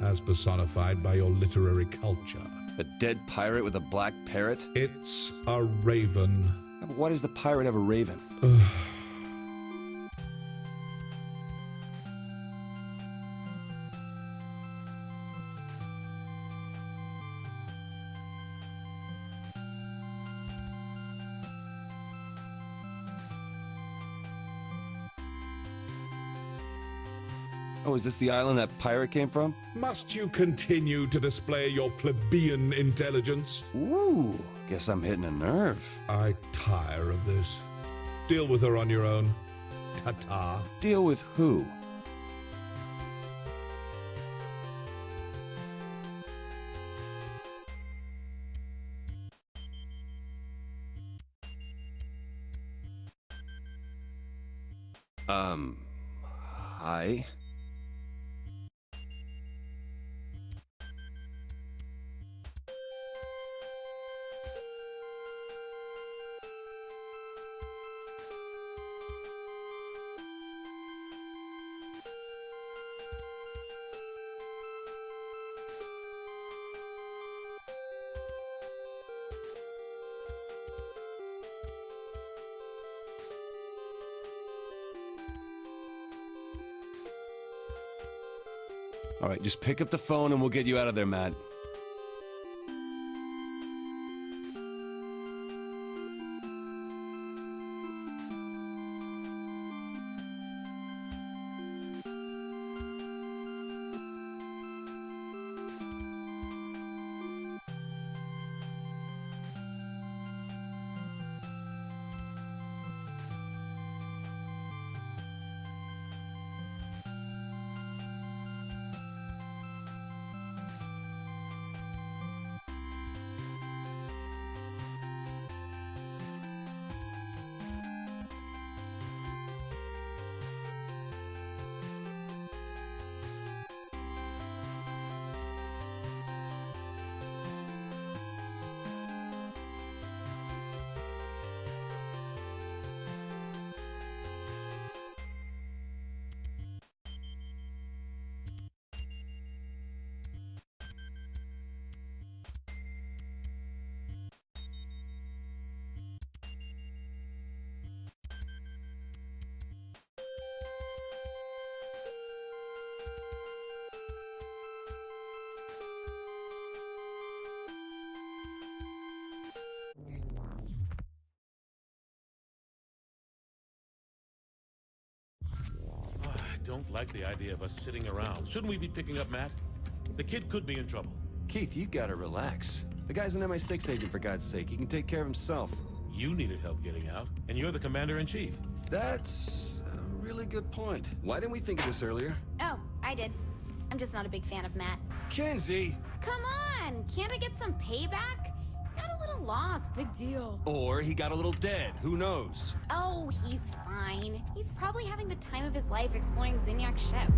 as personified by your literary culture.
A dead pirate with a black parrot?
It's a raven.
Why does the pirate have a raven? Oh, is this the island that pirate came from?
Must you continue to display your plebeian intelligence?
Ooh, guess I'm hitting a nerve.
I tire of this. Deal with her on your own. Ta-ta.
Deal with who? Hi? All right, just pick up the phone and we'll get you out of there, Matt.
I don't like the idea of us sitting around. Shouldn't we be picking up Matt? The kid could be in trouble.
Keith, you gotta relax. The guy's an MI6 agent, for God's sake. He can take care of himself.
You needed help getting out, and you're the commander-in-chief.
That's a really good point. Why didn't we think of this earlier?
Oh, I did. I'm just not a big fan of Matt.
Kinsey!
Come on! Can't I get some payback? Got a little lost, big deal.
Or he got a little dead, who knows?
Oh, he's fine. He's probably having the time of his life exploring Zinyak's ship.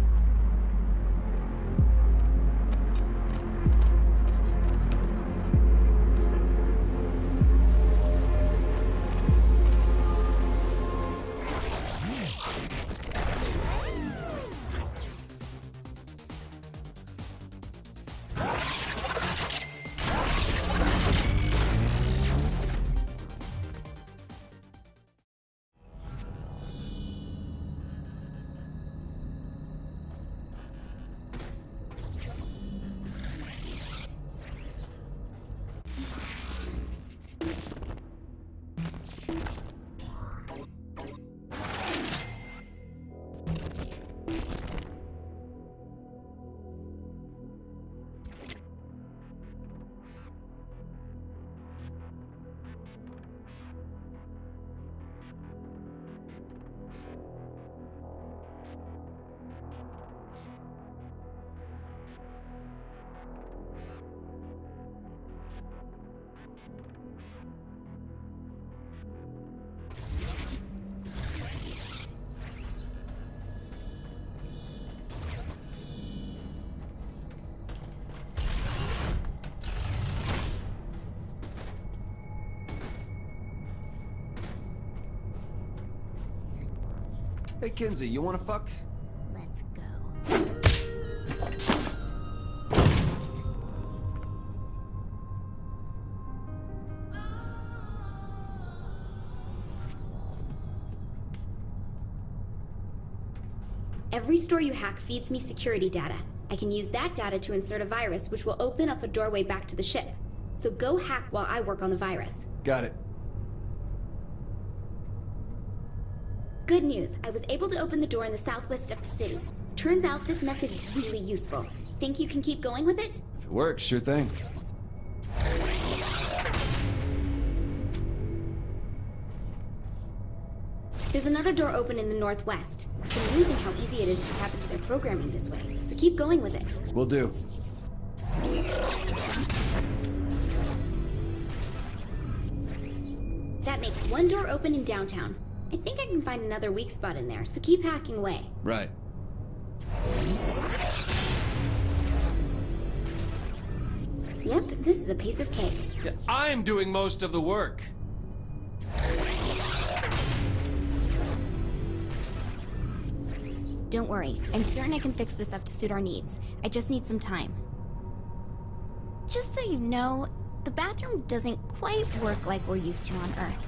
Hey, Kinsey, you wanna fuck?
Let's go. Every store you hack feeds me security data. I can use that data to insert a virus, which will open up a doorway back to the ship. So go hack while I work on the virus.
Got it.
Good news, I was able to open the door in the southwest of the city. Turns out this method is really useful. Think you can keep going with it?
If it works, sure thing.
There's another door open in the northwest. It's amazing how easy it is to tap into their programming this way, so keep going with it.
Will do.
That makes one door open in downtown. I think I can find another weak spot in there, so keep hacking away.
Right.
Yep, this is a piece of cake.
Yeah, I'm doing most of the work.
Don't worry, I'm certain I can fix this up to suit our needs. I just need some time. Just so you know, the bathroom doesn't quite work like we're used to on Earth.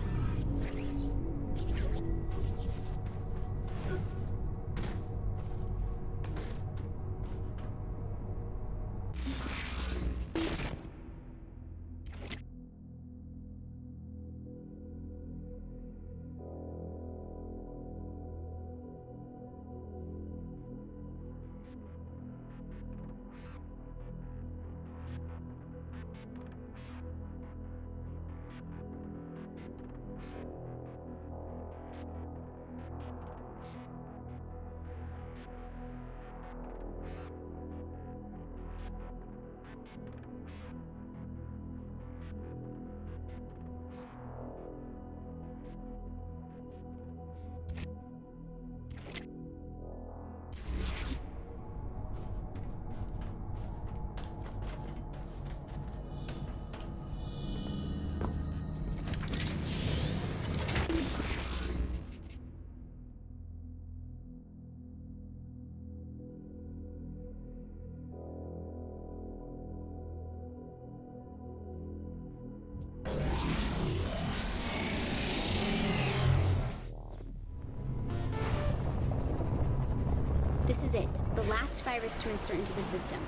This is it, the last virus to insert into the system.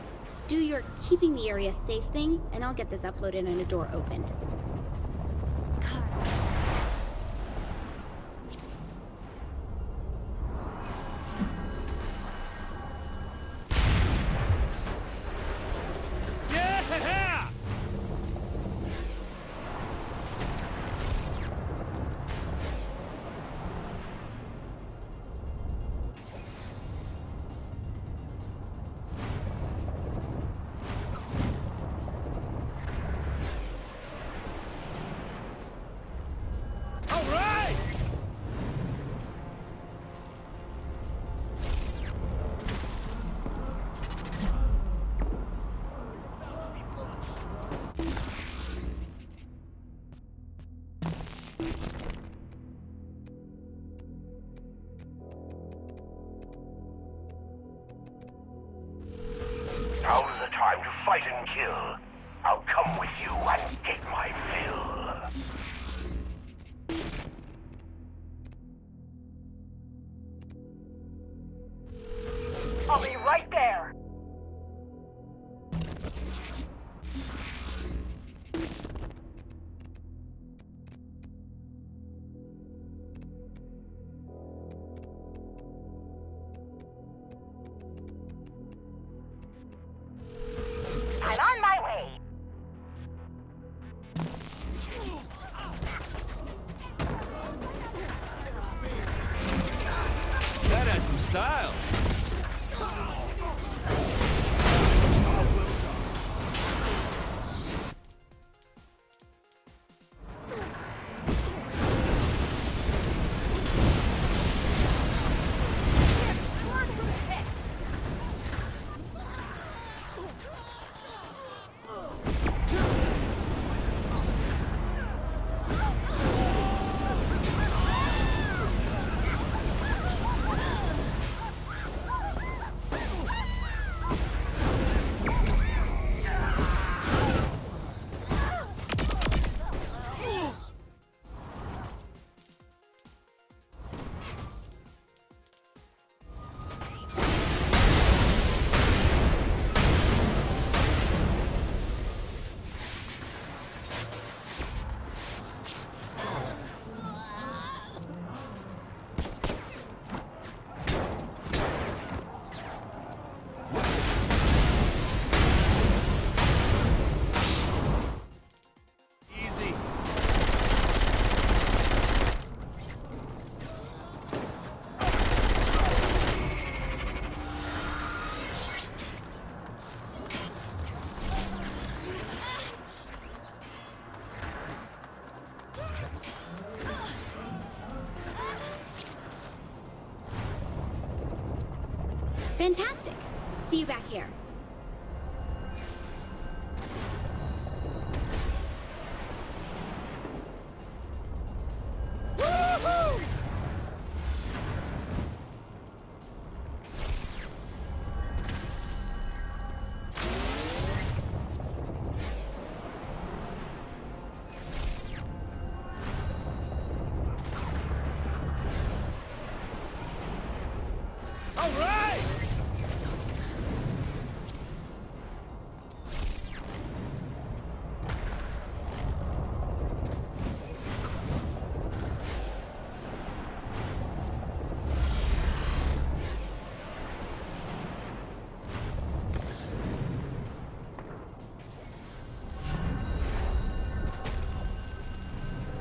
Do your keeping the area safe thing, and I'll get this uploaded and a door opened.
Now's the time to fight and kill. I'll come with you and get my fill. I'll be right there. I'm on my way.
Fantastic. See you back here.
Woohoo! All right!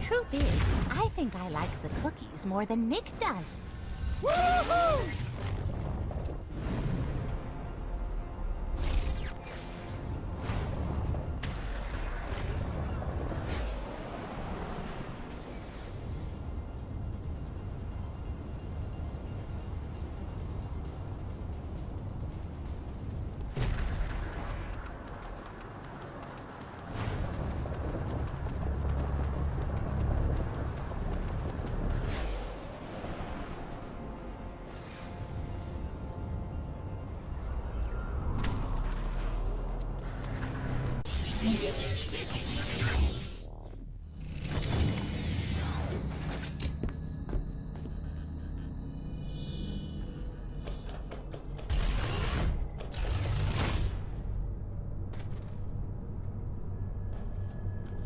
Truth is, I think I like the cookies more than Nick does.
Woohoo!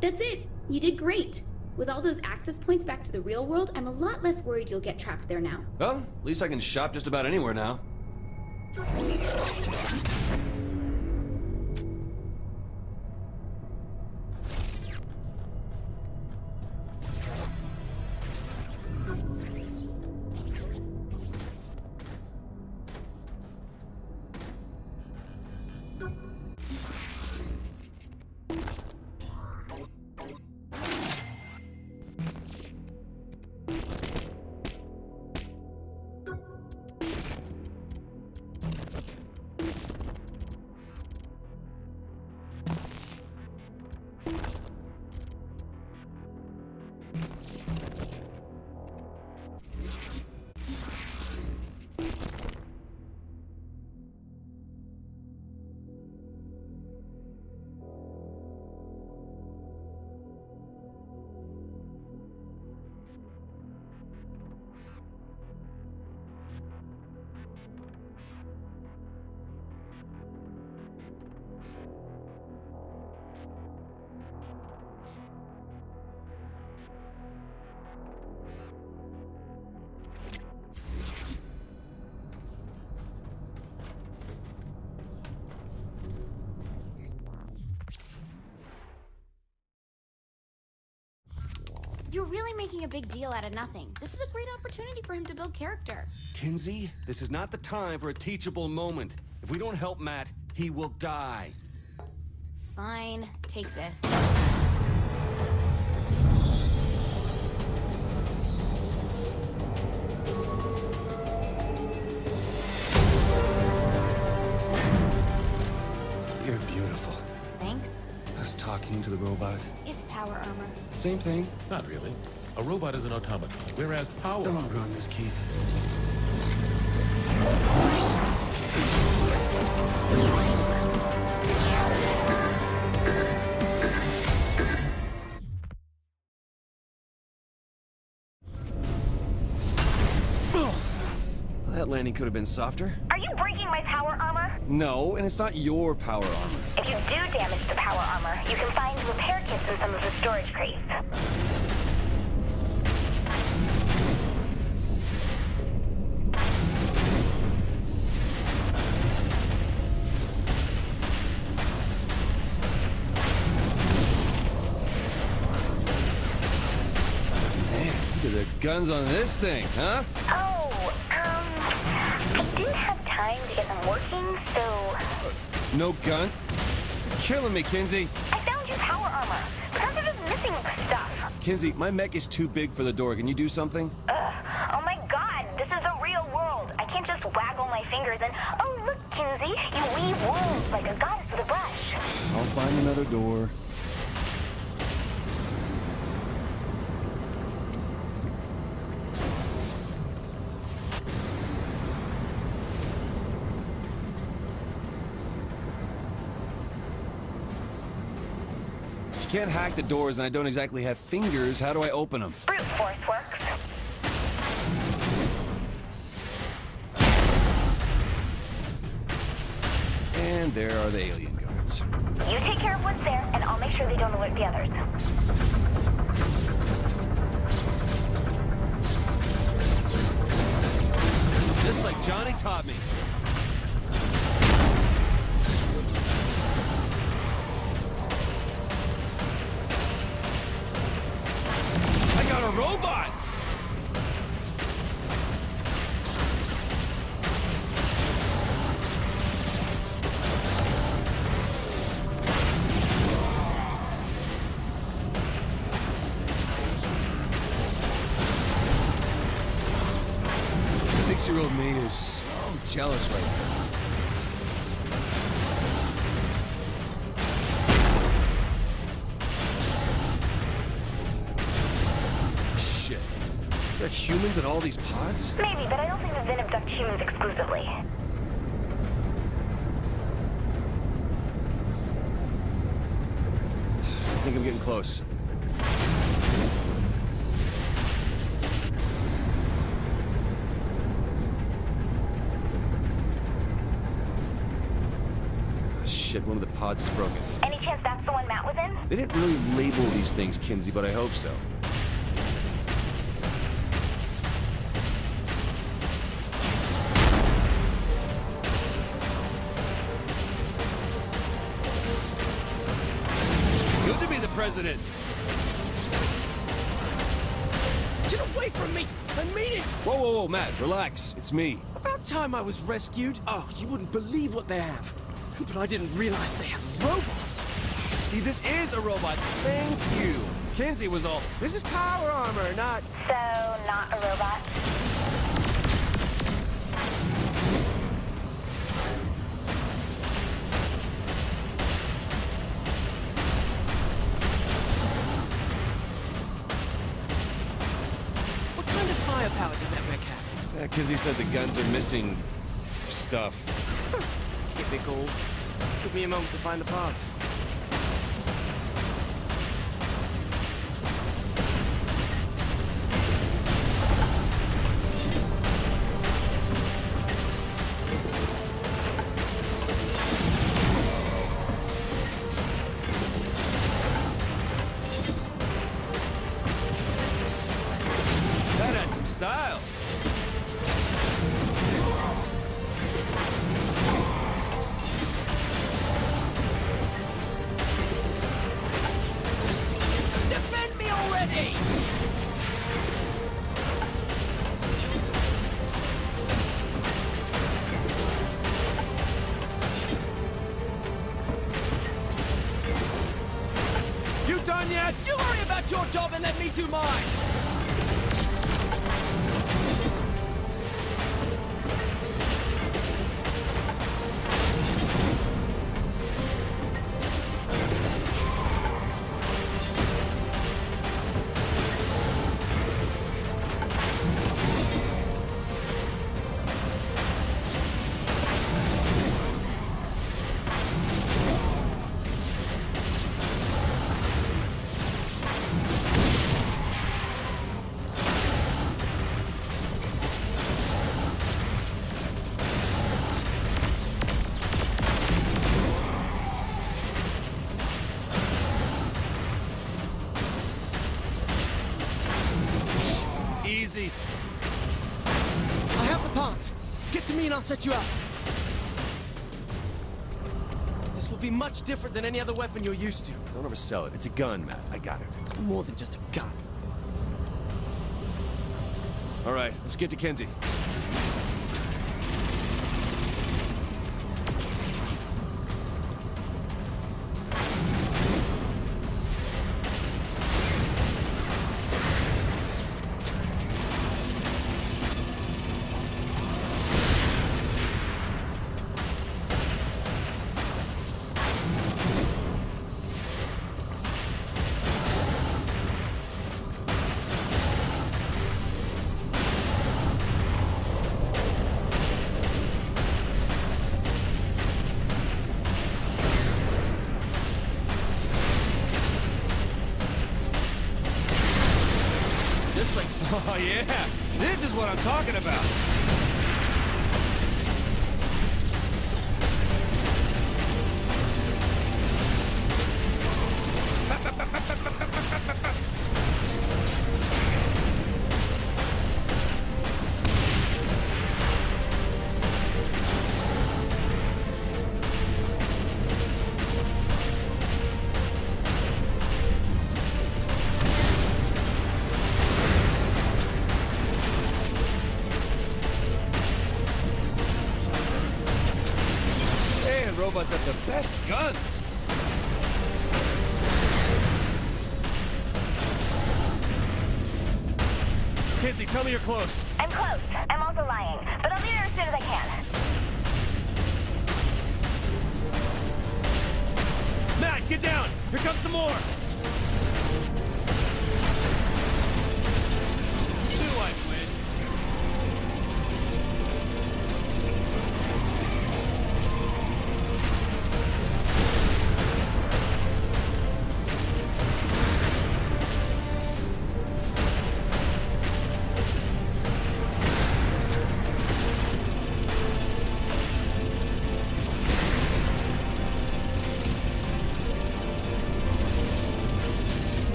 That's it! You did great! With all those access points back to the real world, I'm a lot less worried you'll get trapped there now.
Well, at least I can shop just about anywhere now.
You're really making a big deal out of nothing. This is a great opportunity for him to build character.
Kinsey, this is not the time for a teachable moment. If we don't help Matt, he will die.
Fine, take this.
You're beautiful.
Thanks.
Us talking to the robot.
It's power armor.
Same thing.
Not really. A robot is an automaton, whereas power...
Don't ruin this, Keith. That landing could have been softer.
Are you breaking my power armor?
No, and it's not your power armor.
If you do damage the power armor, you can find repair kits in some of the storage crates.
Man, look at the guns on this thing, huh?
Oh, I didn't have time to get them working, so...
No guns? You're killing me, Kinsey.
I found your power armor. But I'm just missing stuff.
Kinsey, my mech is too big for the door. Can you do something?
Oh my god, this is the real world. I can't just waggle my fingers and... Oh, See? You weave wounds like a goddess with a brush.
I'll find another door. You can't hack the doors and I don't exactly have fingers. How do I open them?
Brute force works.
And there are the alien guards.
You take care of what's there, and I'll make sure they don't alert the others.
Just like Johnny taught me.
I got a robot!
Six-year-old me is so jealous right now. Shit. There are humans in all these pods?
Maybe, but I don't think the Zin abduct humans exclusively.
I think I'm getting close. Shit, one of the pods is broken.
Any chance that's the one Matt was in?
They didn't really label these things, Kinsey, but I hope so.
Good to be the president.
Get away from me! I mean it!
Whoa, whoa, whoa, Matt, relax. It's me.
About time I was rescued. Oh, you wouldn't believe what they have. But I didn't realize they had robots.
See, this is a robot. Thank you. Kinsey was all, this is power armor, not...
So, not a robot?
What kind of firepower does that wreck have?
Kinsey said the guns are missing stuff.
Typical. Took me a moment to find the parts.
That had some style.
Defend me already!
You done yet?
You worry about your job and let me do mine!
Easy.
I have the parts. Get to me and I'll set you up. This will be much different than any other weapon you're used to.
Don't oversell it. It's a gun, Matt. I got it.
It's more than just a gun.
All right, let's get to Kinsey.
Oh, yeah. This is what I'm talking about. Robots have the best guns. Kinsey, tell me you're close.
I'm close. I'm also lying, but I'll be there as soon as I can.
Matt, get down! Here comes some more! Knew I'd win.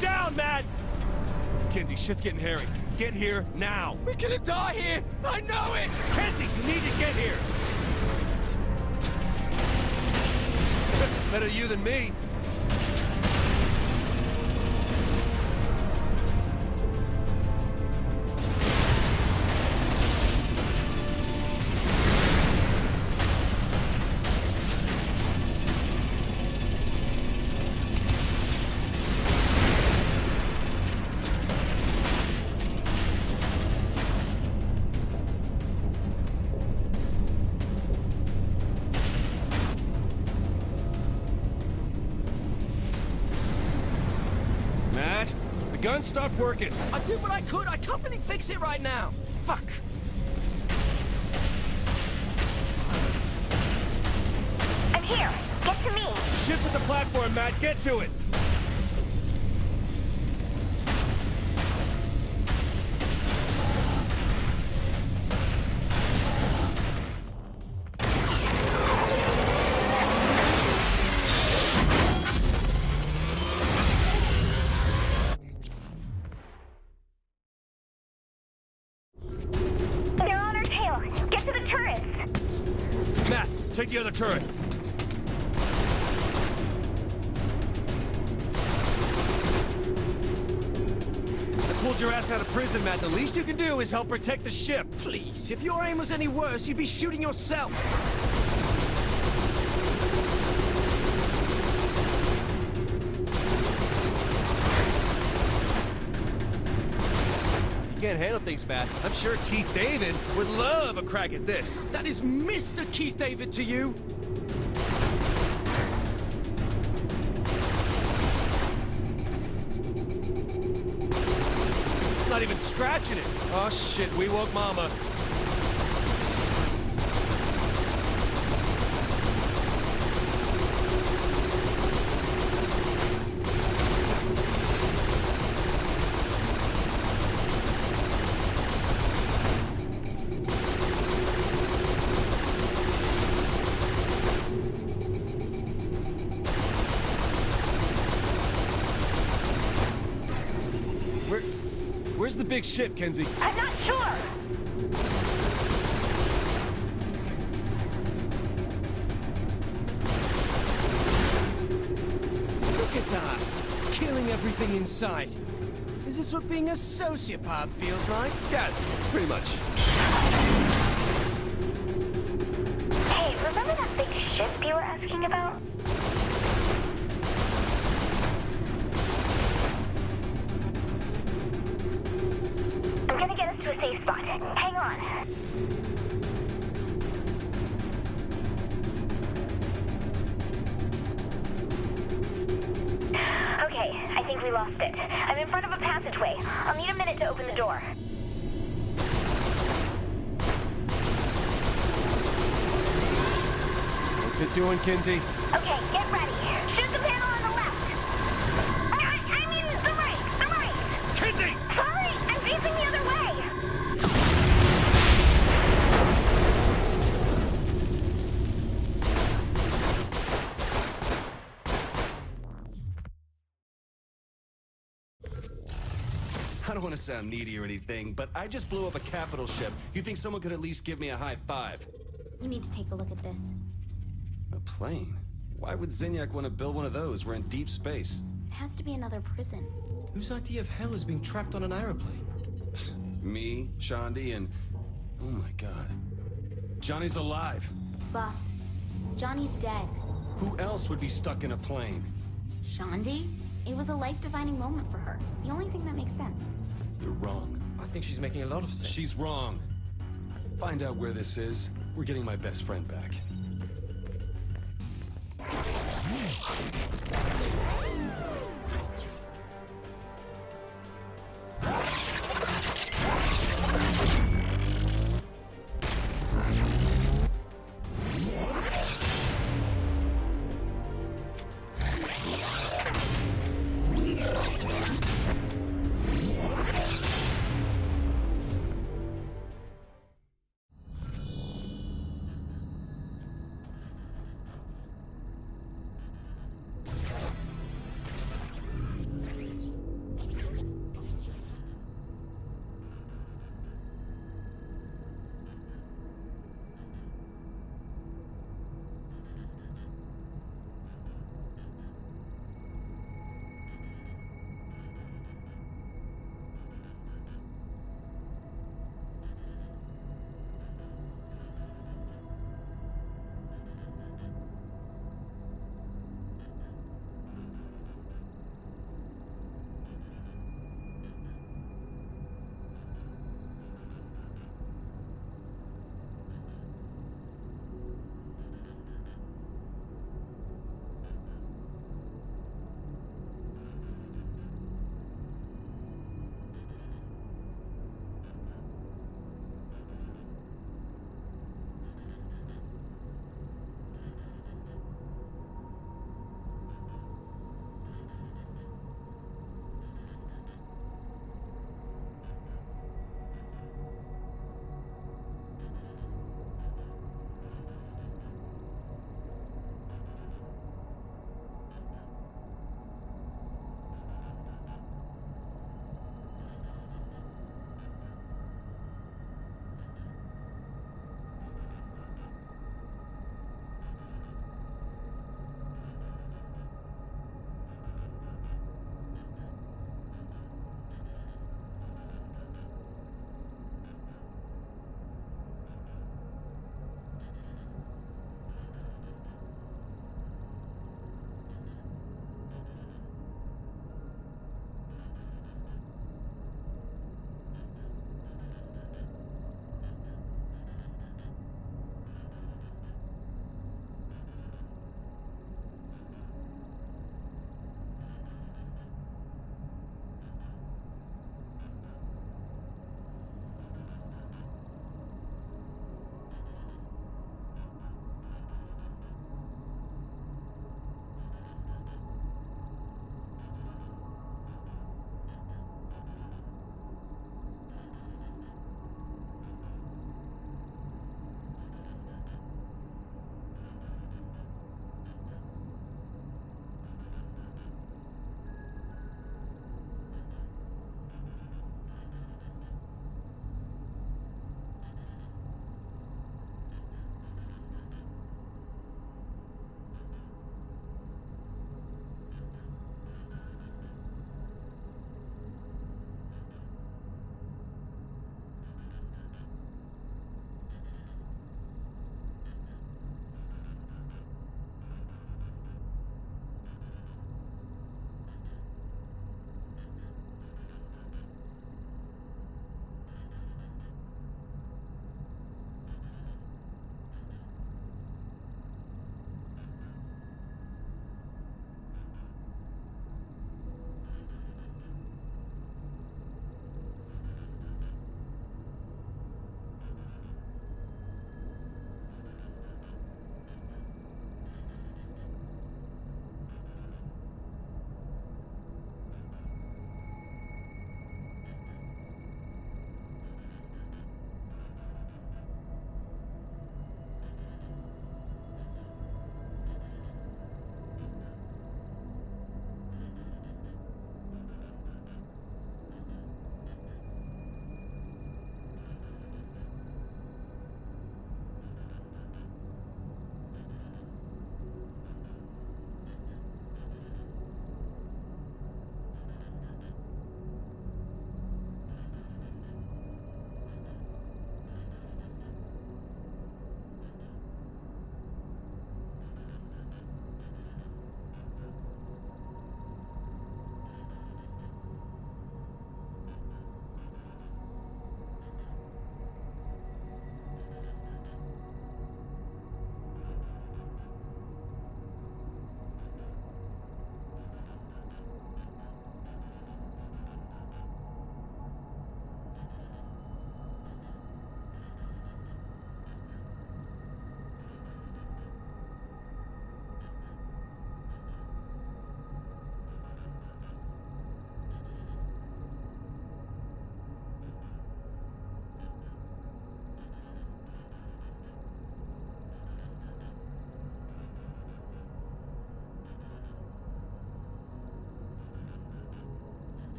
Down, Matt! Kinsey, shit's getting hairy. Get here now.
We're gonna die here! I know it!
Kinsey, you need to get here! Better you than me. Gun stopped working.
I did what I could. I can't really fix it right now. Fuck.
I'm here. Get to me.
Shift at the platform, Matt. Get to it. Take the other turret. I pulled your ass out of prison, Matt. The least you can do is help protect the ship.
Please, if your aim was any worse, you'd be shooting yourself.
Can't handle things, Matt. I'm sure Keith David would love a crack at this.
That is Mr. Keith David to you.
Not even scratching it. Oh shit, we woke Mama. Where's the big ship, Kinsey?
I'm not sure.
Look at us, killing everything in sight. Is this what being a sociopath feels like?
Yeah, pretty much.
Hey, remember that big ship you were asking about? I'm gonna get us to a safe safe spot. Hang on. Okay, I think we lost it. I'm in front of a passageway. I'll need a minute to open the door.
What's it doing, Kinsey?
Okay, get ready. Shoot the panel on the left. I mean, the right.
Kinsey!
Sorry, I'm facing the other way.
I don't want to sound needy or anything, but I just blew up a capital ship. You think someone could at least give me a high five?
You need to take a look at this.
A plane? Why would Zinyak want to build one of those? We're in deep space.
It has to be another prison.
Whose idea of hell is being trapped on an aeroplane?
Me, Shandi, and... oh my god. Johnny's alive.
Boss, Johnny's dead.
Who else would be stuck in a plane?
Shandi? It was a life-defining moment for her. It's the only thing that makes sense.
You're wrong.
I think she's making a lot of sense.
She's wrong. Find out where this is. We're getting my best friend back.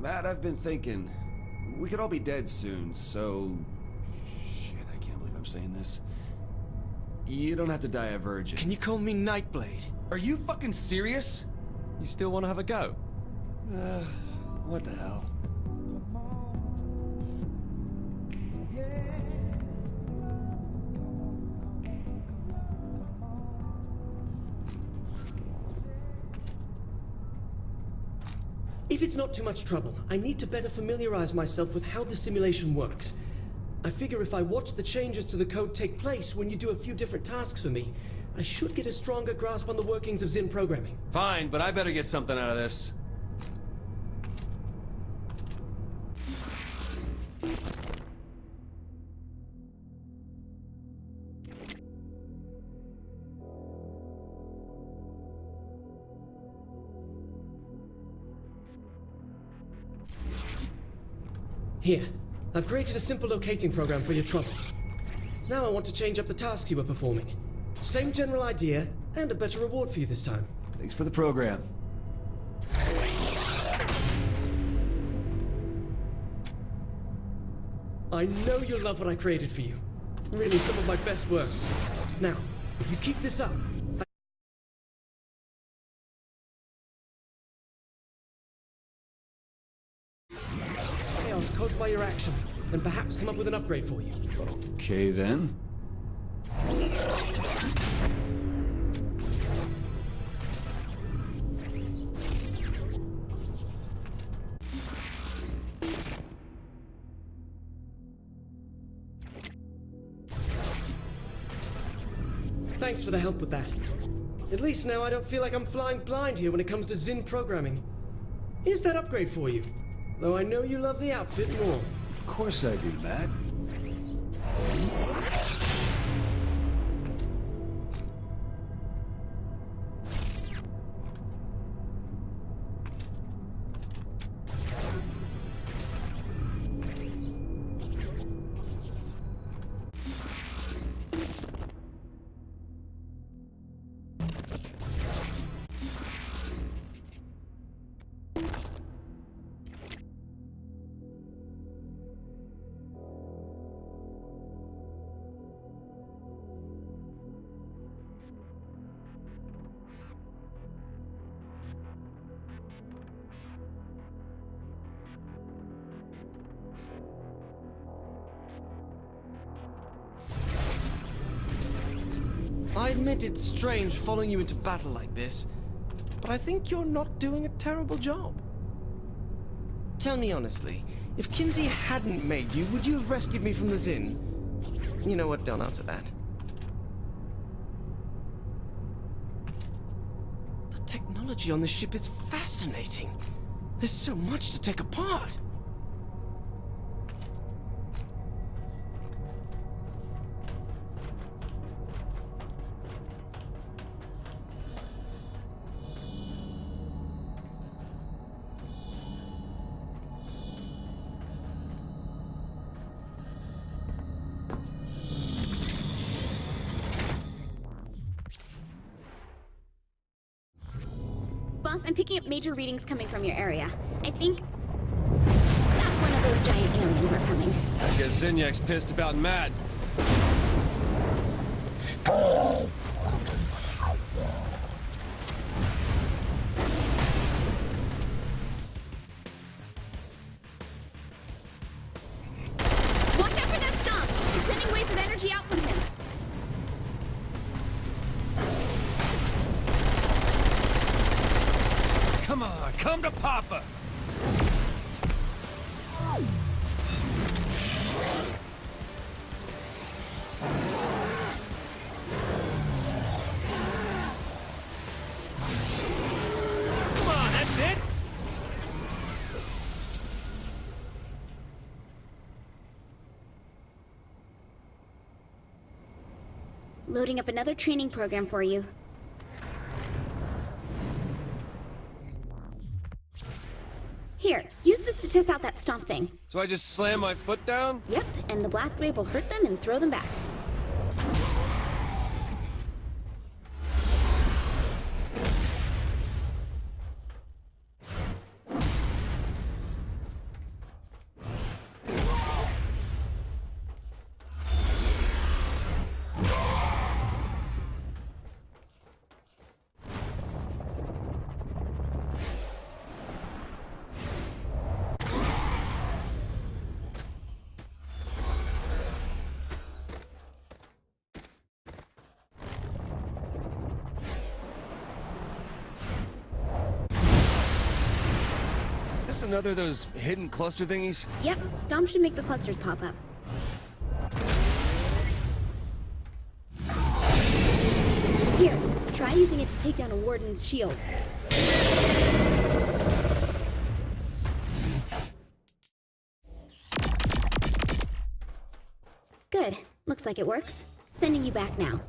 Matt, I've been thinking. We could all be dead soon, so... Shit, I can't believe I'm saying this. You don't have to die a virgin.
Can you call me Nightblade?
Are you fucking serious?
You still want to have a go?
What the hell?
If it's not too much trouble, I need to better familiarize myself with how the simulation works. I figure if I watch the changes to the code take place when you do a few different tasks for me, I should get a stronger grasp on the workings of Zin programming.
Fine, but I better get something out of this.
Here, I've created a simple locating program for your troubles. Now I want to change up the tasks you were performing. Same general idea, and a better reward for you this time.
Thanks for the program.
I know you'll love what I created for you. Really some of my best work. Now, if you keep this up, chaos caused by your actions, and perhaps come up with an upgrade for you.
Okay, then.
Thanks for the help with that. At least now I don't feel like I'm flying blind here when it comes to Zin programming. Here's that upgrade for you. Though I know you love the outfit more.
Of course I do, Matt.
I admit it's strange following you into battle like this, but I think you're not doing a terrible job. Tell me honestly, if Kinsey hadn't made you, would you have rescued me from the Zin? You know what, don't answer that. The technology on this ship is fascinating. There's so much to take apart.
Boss, I'm picking up major readings coming from your area. I think that one of those giant aliens are coming.
I guess Zinyak's pissed about Matt.
Watch out for that stomp! It's sending waves of energy out from him.
Come on, come to Papa! Come on, that's it!
Loading up another training program for you. Here, use this to test out that stomp thing.
So I just slam my foot down?
Yep, and the blast wave will hurt them and throw them back.
this another of those hidden cluster thingies?
Yep, Stomp should make the clusters pop up. Here, try using it to take down a warden's shields. Good. Looks like it works. Sending you back now.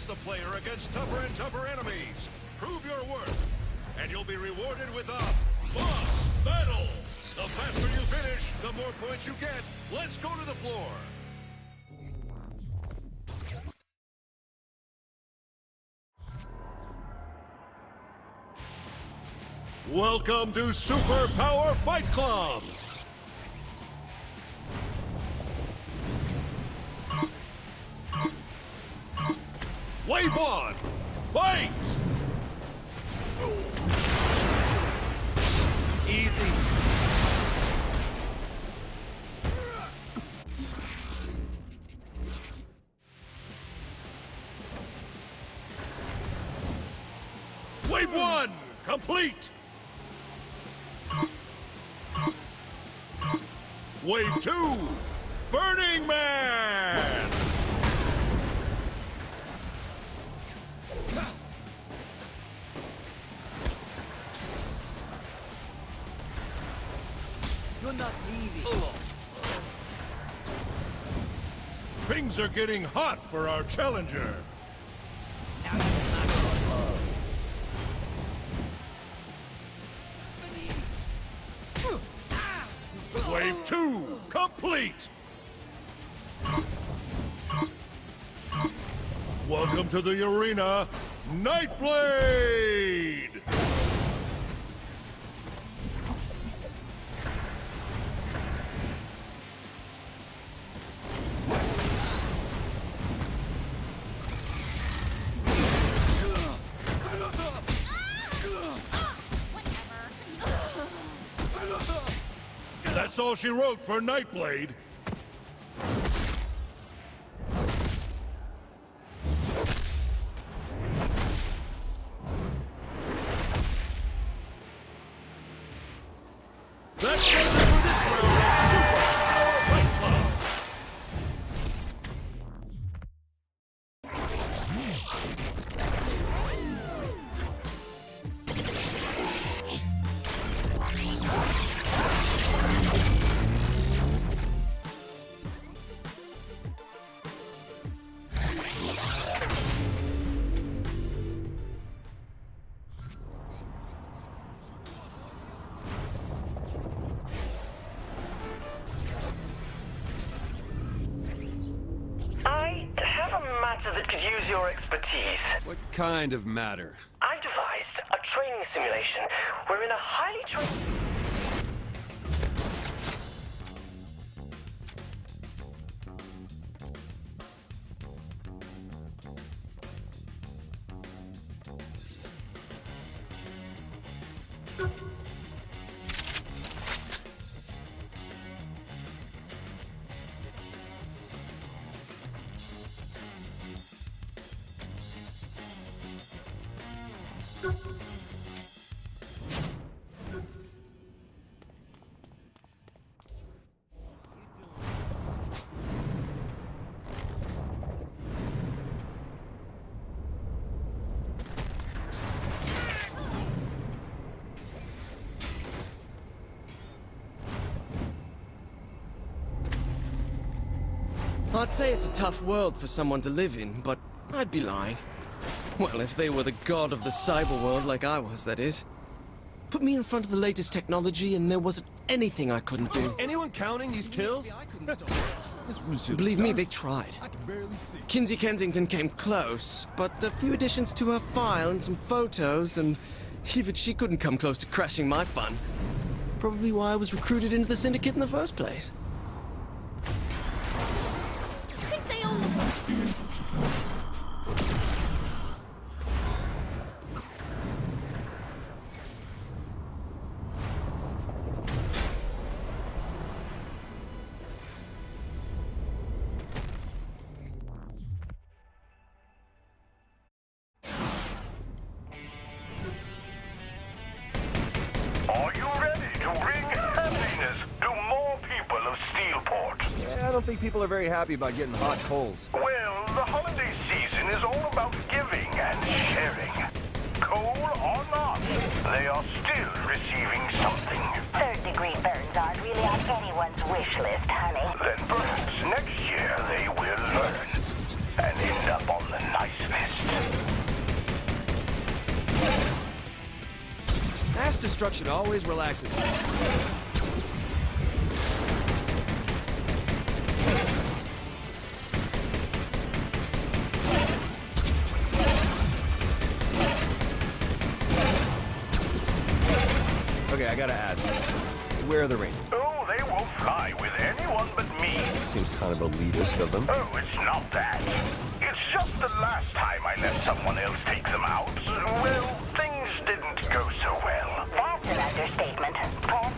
The player against tougher and tougher enemies. Prove your worth, and you'll be rewarded with a boss battle. The faster you finish, the more points you get. Let's go to the floor. Welcome to Super Power Fight Club. Wave on! Fight! Easy
easy.
Wave 1, complete! Wave 2, Burning Man!
You're not leaving.
Things are getting hot for our challenger. Wave 2, complete! Welcome to the arena, Nightblade! That's all she wrote for Nightblade. That's it for this round of Super Power Fight Club.
That could use your expertise.
What kind of matter?
I devised a training simulation wherein a highly trained...
I'd say it's a tough world for someone to live in, but I'd be lying. Well, if they were the god of the cyber world like I was, that is. Put me in front of the latest technology and there wasn't anything I couldn't do.
Is anyone counting these kills?
Believe me, they tried. Kinsey Kensington came close, but a few additions to her file and some photos, and even she couldn't come close to crashing my fun. Probably why I was recruited into the Syndicate in the first place.
Are you ready to bring happiness to more people of Steelport?
Yeah, I don't think people are very happy about getting hot coals.
Well, the holiday season is all about giving and sharing. Coal or not, they are still receiving something.
Third-degree burns aren't really on anyone's wish list, honey.
Then perhaps next year they will learn and end up on the nice list.
Mass destruction always relaxes me. Okay, I gotta ask. Where are the Rangers?
Oh, they won't fly with anyone but me.
Seems kind of elitist of them.
Oh, it's not that. It's just the last time I let someone else take them out. Well, things didn't go so well.
That's an understatement. Perhaps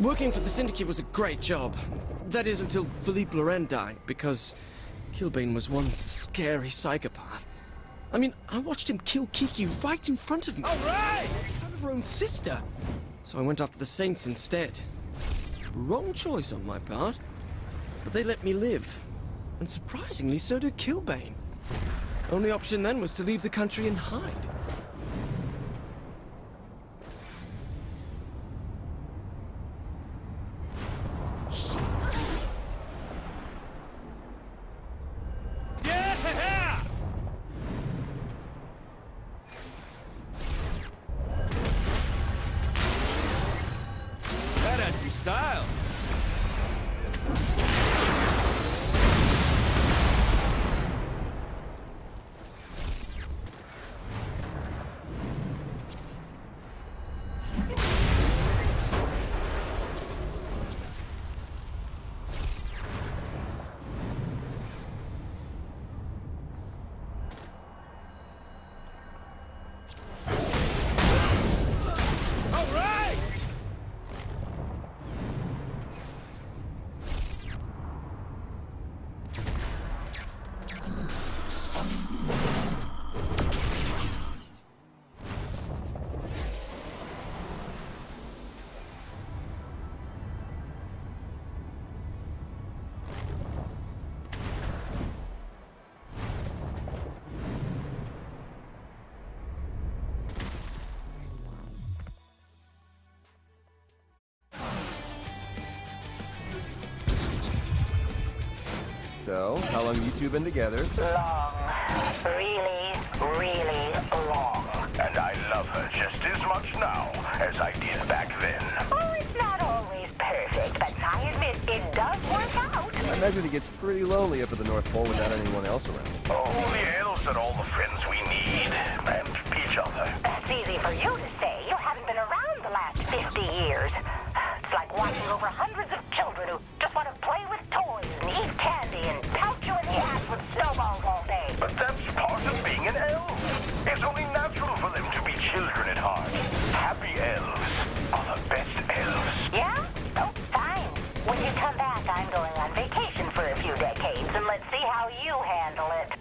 Working for the Syndicate was a great job. That is until Philippe Loren died, because Killbane was one scary psychopath. I mean, I watched him kill Kiki right in front of me.
All right!
In front of her own sister. So I went after the Saints instead. Wrong choice on my part. But they let me live. And surprisingly, so did Killbane. Only option then was to leave the country and hide.
Yeah!
That had some style.
All right! So, how long have you two been together?
Long. Really, really long. And I love her just as much now as I did back then. Oh, it's not always perfect, but I admit it does work out.
I imagine he gets pretty lonely up at the North Pole without anyone else around.
Oh, the elves are all the friends we need. And each other. That's easy for you to say. You haven't been around the last 50 years. It's like watching over hundreds of children who just want to play with toys and eat candy and pout you in the ass with snowballs all day. But that's part of being an elf. It's only natural for them to be children at heart. Happy elves are the best elves. Yeah? Oh, fine. When you come back, I'm going on vacation for a few decades, and let's see how you handle it.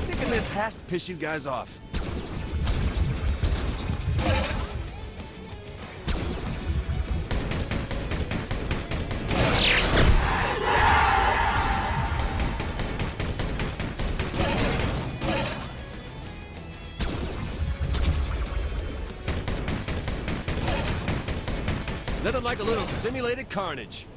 Thinking this has to piss you guys off. Nothing like a little simulated carnage.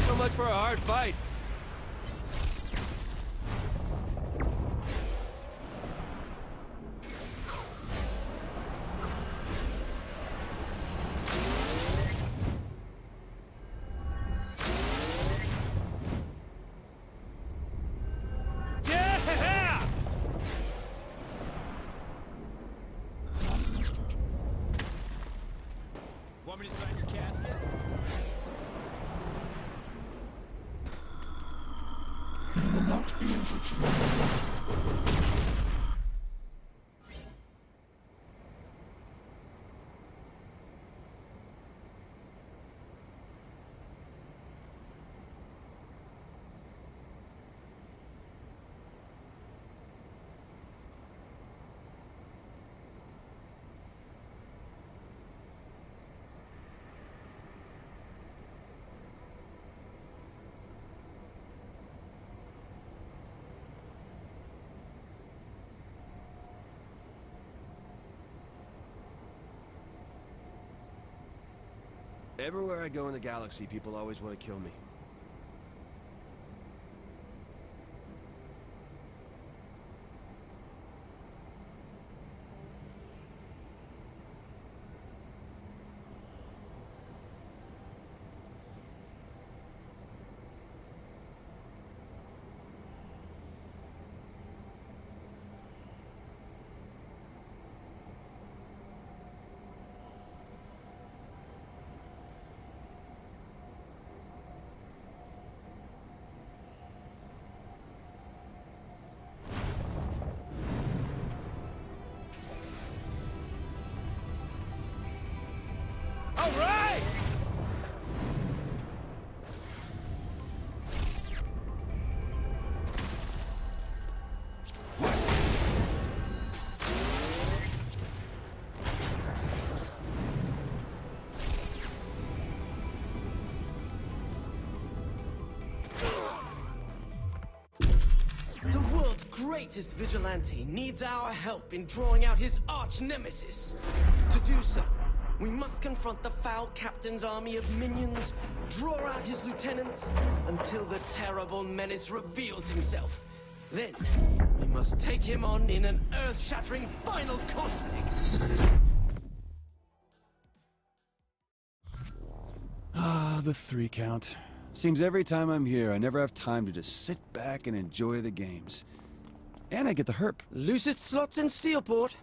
So much for a hard fight.
Yeah!
not be interfered.
Everywhere I go in the galaxy, people always want to kill me.
All right!
The world's greatest vigilante needs our help in drawing out his arch nemesis. To do so, we must confront the foul captain's army of minions, draw out his lieutenants, until the terrible menace reveals himself. Then, we must take him on in an earth-shattering final conflict.
Ah, the 3 count. Seems every time I'm here, I never have time to just sit back and enjoy the games. And I get the herp.
Loosest slots in Steelport.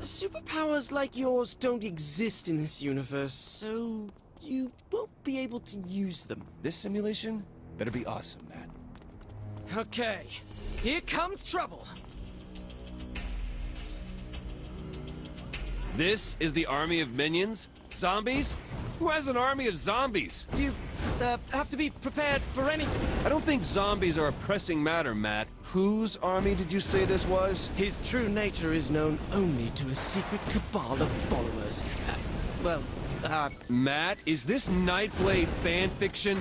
Superpowers like yours don't exist in this universe, so you won't be able to use them.
This simulation better be awesome, man.
Okay, here comes trouble.
This is the army of minions? Zombies? Who has an army of zombies?
You have to be prepared for anything.
I don't think zombies are a pressing matter, Matt. Whose army did you say this was?
His true nature is known only to a secret cabal of followers.
Matt, is this Nightblade fan fiction?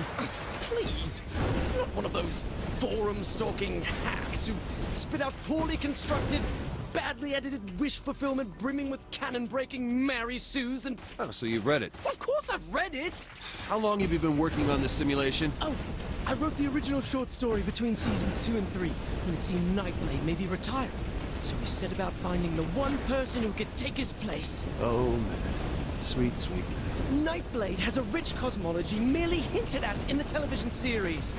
Please, I'm not one of those forum-stalking hacks who spit out poorly constructed, badly edited wish fulfillment brimming with cannon-breaking Mary Sues and...
Oh, so you've read it.
Of course I've read it!
How long have you been working on this simulation?
Oh, I wrote the original short story between seasons 2 and 3, when it seemed Nightblade may be retiring. So we set about finding the one person who could take his place.
Oh, man. Sweet, sweet.
Nightblade has a rich cosmology merely hinted at in the television series.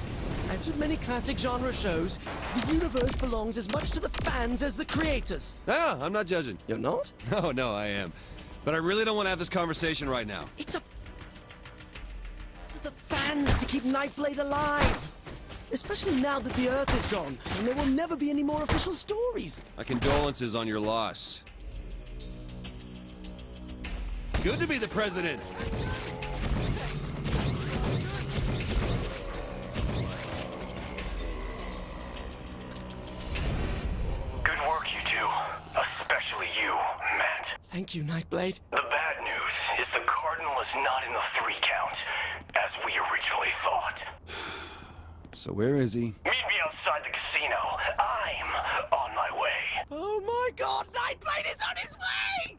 As with many classic genre shows, the universe belongs as much to the fans as the creators.
Ah, I'm not judging.
You're not?
No, I am. But I really don't want to have this conversation right now.
It's up to the fans to keep Nightblade alive. Especially now that the Earth is gone, and there will never be any more official stories.
My condolences on your loss. Good to be the president.
Good work, you two. Especially you, Matt.
Thank you, Nightblade.
The bad news is the Cardinal is not in the 3 count, as we originally thought.
So where is he?
Meet me outside the casino. I'm on my way.
Oh my god, Nightblade is on his way!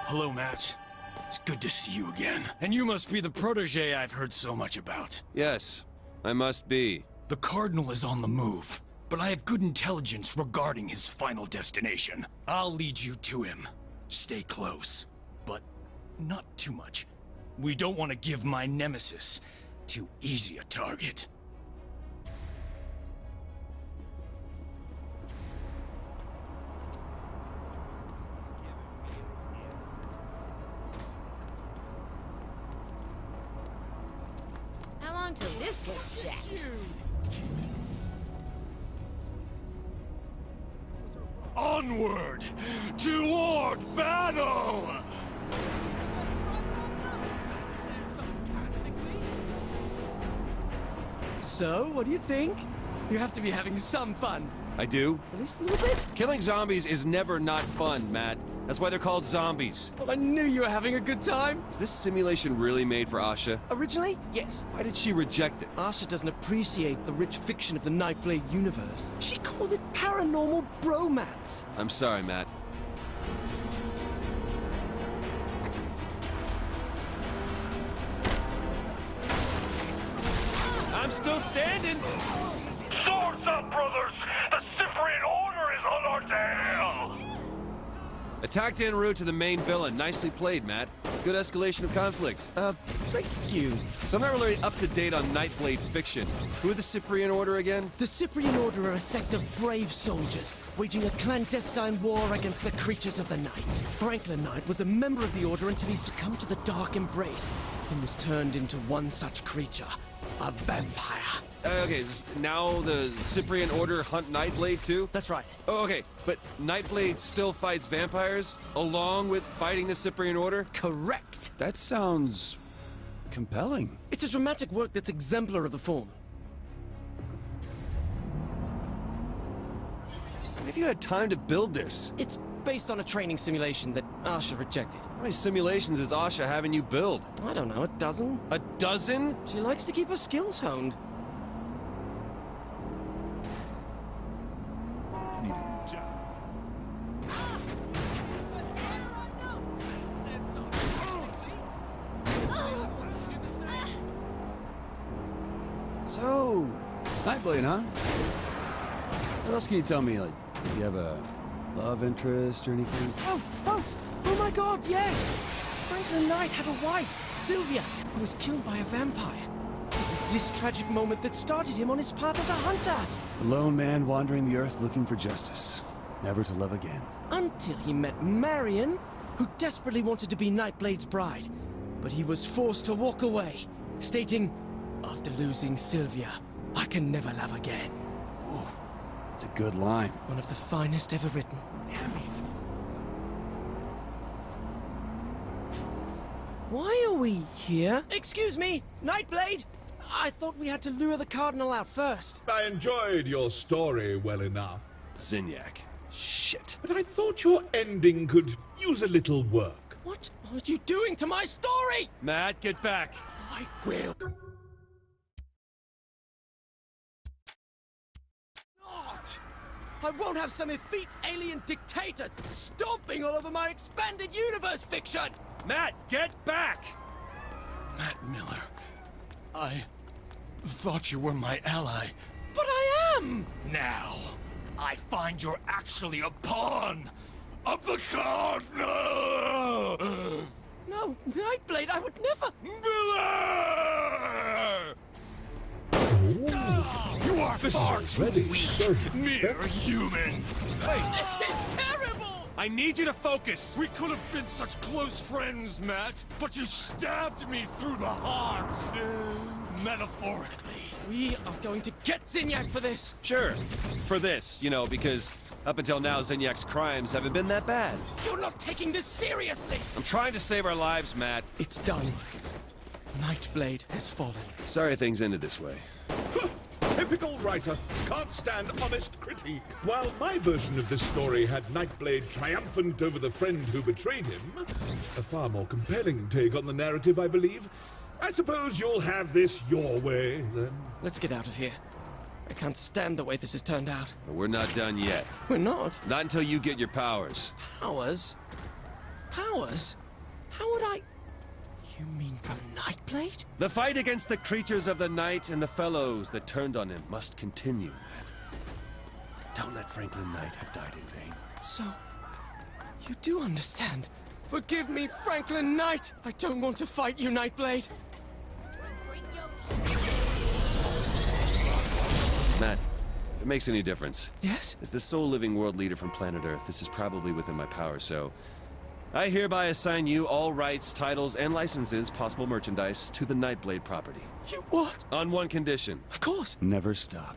Hello, Matt. It's good to see you again. And you must be the protege I've heard so much about.
Yes, I must be.
The Cardinal is on the move, but I have good intelligence regarding his final destination. I'll lead you to him. Stay close, but not too much. We don't want to give my nemesis too easy a target.
How long till this gets jacked?
Onward! Toward battle!
So, what do you think? You have to be having some fun.
I do?
At least a little bit?
Killing zombies is never not fun, Matt. That's why they're called zombies.
Well, I knew you were having a good time.
Is this simulation really made for Asha?
Originally, yes.
Why did she reject it?
Asha doesn't appreciate the rich fiction of the Nightblade universe. She called it paranormal bromance.
I'm sorry, Matt. I'm still standing.
Swords up, brothers! The Cyprian Order is on our tail!
Attacked en route to the main villain. Nicely played, Matt. Good escalation of conflict.
Thank you.
So I'm not really up to date on Nightblade fiction. Who are the Cyprian Order again?
The Cyprian Order are a sect of brave soldiers, waging a clandestine war against the creatures of the night. Franklin Knight was a member of the Order until he succumbed to the Dark Embrace, and was turned into one such creature, a vampire.
Okay, now the Cyprian Order hunt Nightblade too?
That's right.
Oh, okay, but Nightblade still fights vampires along with fighting the Cyprian Order?
Correct.
That sounds compelling.
It's a dramatic work that's exemplar of the form.
Have you had time to build this?
It's based on a training simulation that Asha rejected.
How many simulations is Asha having you build?
I don't know, a dozen?
A dozen?
She likes to keep her skills honed.
So, Nightblade, huh? What else can you tell me? Like, does he have a love interest or anything?
Oh my god, yes! Franklin Knight had a wife, Sylvia, who was killed by a vampire. It was this tragic moment that started him on his path as a hunter.
A lone man wandering the earth looking for justice, never to love again.
Until he met Marion, who desperately wanted to be Nightblade's bride. But he was forced to walk away, stating, "After losing Sylvia, I can never love again."
Ooh, it's a good line.
One of the finest ever written. Why are we here? Excuse me, Nightblade! I thought we had to lure the Cardinal out first.
I enjoyed your story well enough.
Zinyak. Shit.
But I thought your ending could use a little work.
What are you doing to my story?
Matt, get back.
I will. Not! I won't have some effete alien dictator stomping all over my expanded universe fiction!
Matt, get back!
Matt Miller, I thought you were my ally.
But I am!
Now, I find you're actually a pawn of the Cardinal!
No, Nightblade, I would never...
Miller! You are far too weak, mere human!
This is terrible!
I need you to focus! We could have been such close friends, Matt, but you stabbed me through the heart! Metaphorically.
We are going to get Zinyak for this!
Sure, for this, you know, because up until now, Zinyak's crimes haven't been that bad.
You're not taking this seriously!
I'm trying to save our lives, Matt.
It's done. Nightblade has fallen.
Sorry things ended this way.
Typical writer. Can't stand honest critique. While my version of this story had Nightblade triumphant over the friend who betrayed him, a far more compelling take on the narrative, I believe. I suppose you'll have this your way, then.
Let's get out of here. I can't stand the way this has turned out.
But we're not done yet.
We're not?
Not until you get your powers.
Powers? Powers? How would I... You mean from Nightblade?
The fight against the creatures of the night and the fellows that turned on him must continue, Matt. Don't let Franklin Knight have died in vain.
So, you do understand. Forgive me, Franklin Knight! I don't want to fight you, Nightblade!
Matt, if it makes any difference.
Yes?
As the sole living world leader from planet Earth, this is probably within my power, so... I hereby assign you all rights, titles, and licenses, possible merchandise, to the Nightblade property.
You what?
On one condition.
Of course.
Never stop.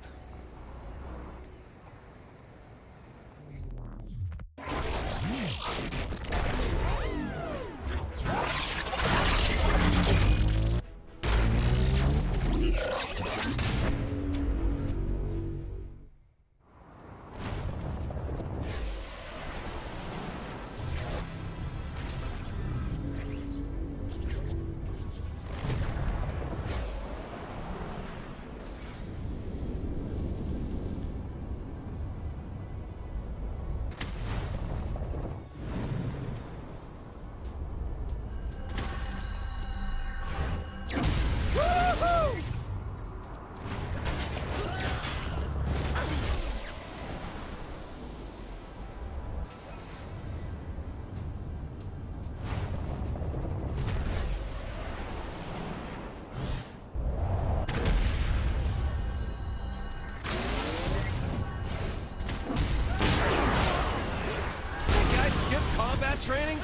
Combat training?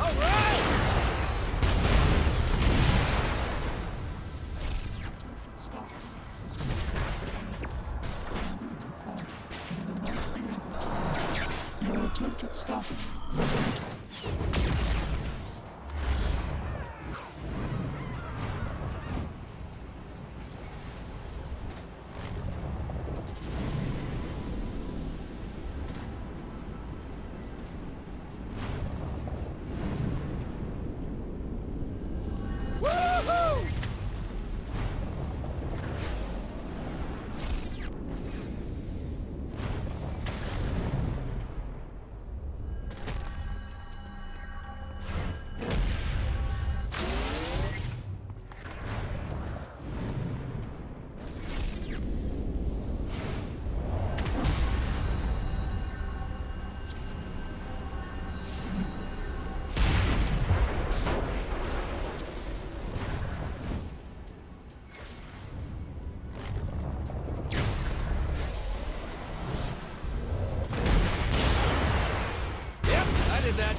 All right!
No attempt at stopping.
That.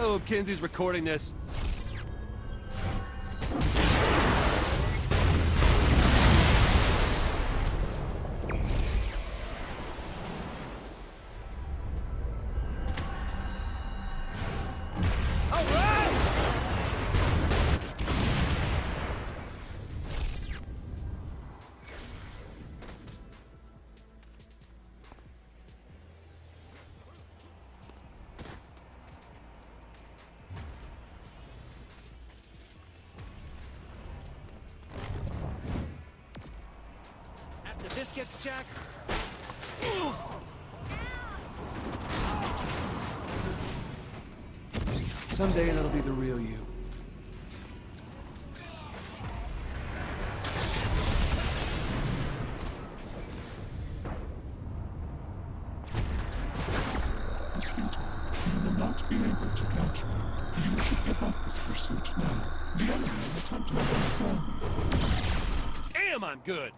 Oh, Kinsey's recording this. All right!
This gets Jack.
Someday that'll be the real you.
You will not be able to catch me. You should give up this pursuit now. The enemy is attempting to destroy me.
Damn, I'm good.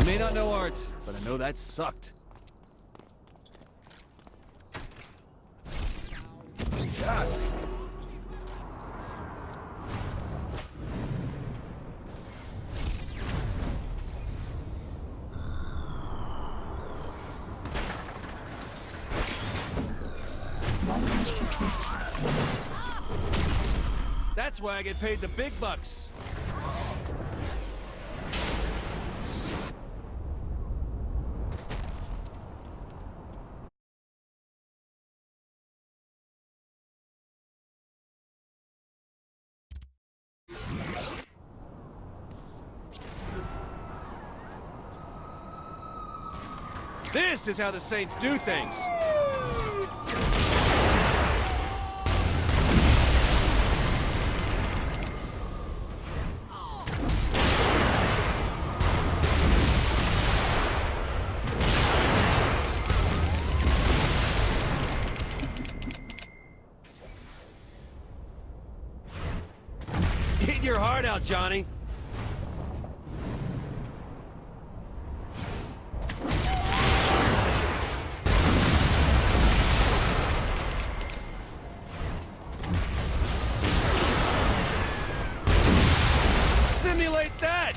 I may not know art, but I know that sucked. God.
That's why I get paid the big bucks. This is how the Saints do things. Eat your heart out, Johnny. Simulate that!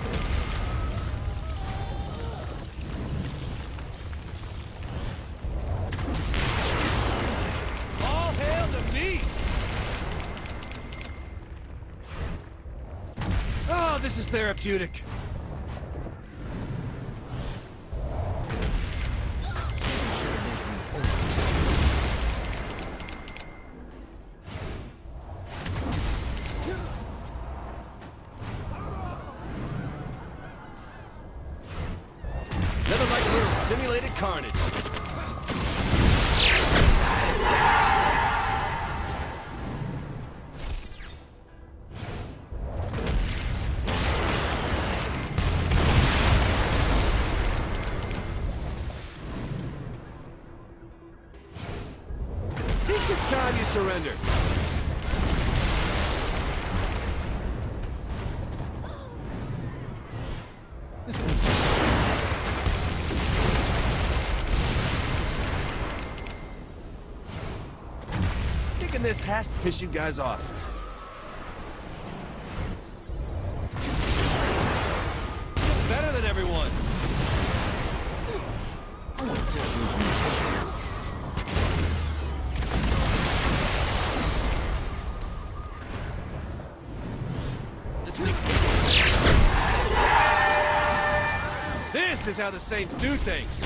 All hail to me! Oh, this is therapeutic. Nothing like a little simulated carnage.
surrender. Thinking this has to piss you guys off. Just better than everyone. This is how the Saints do things.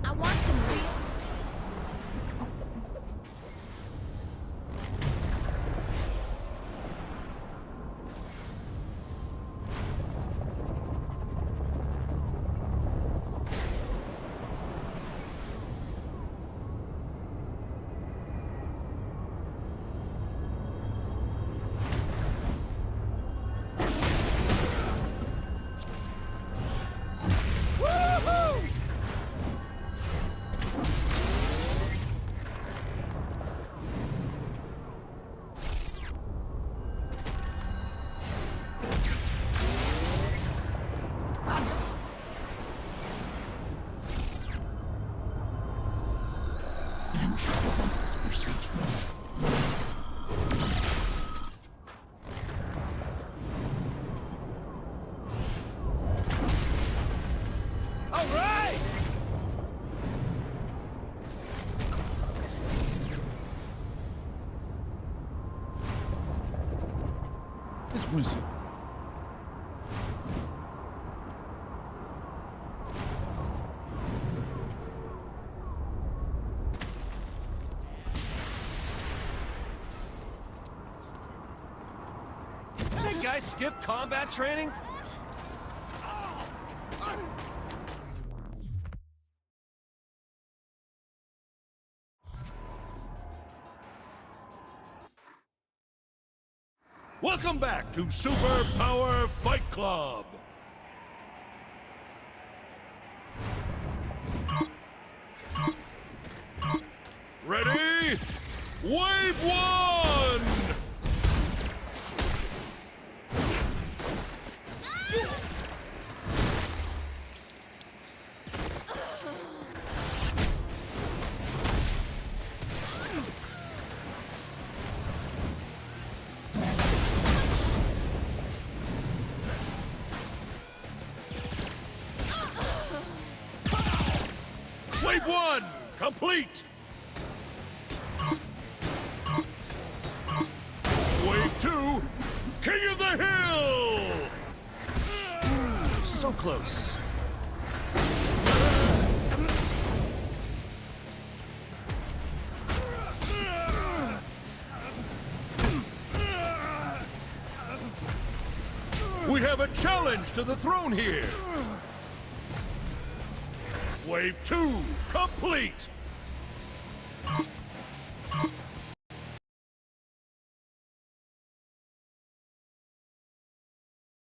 I want some real...
All right!
This was...
That guy skipped combat training?
Welcome back to Super Power Fight Club! Ready? Wave one! Wave one, complete! Wave two, King of the Hill!
So close.
We have a challenge to the throne here! Wave two, complete!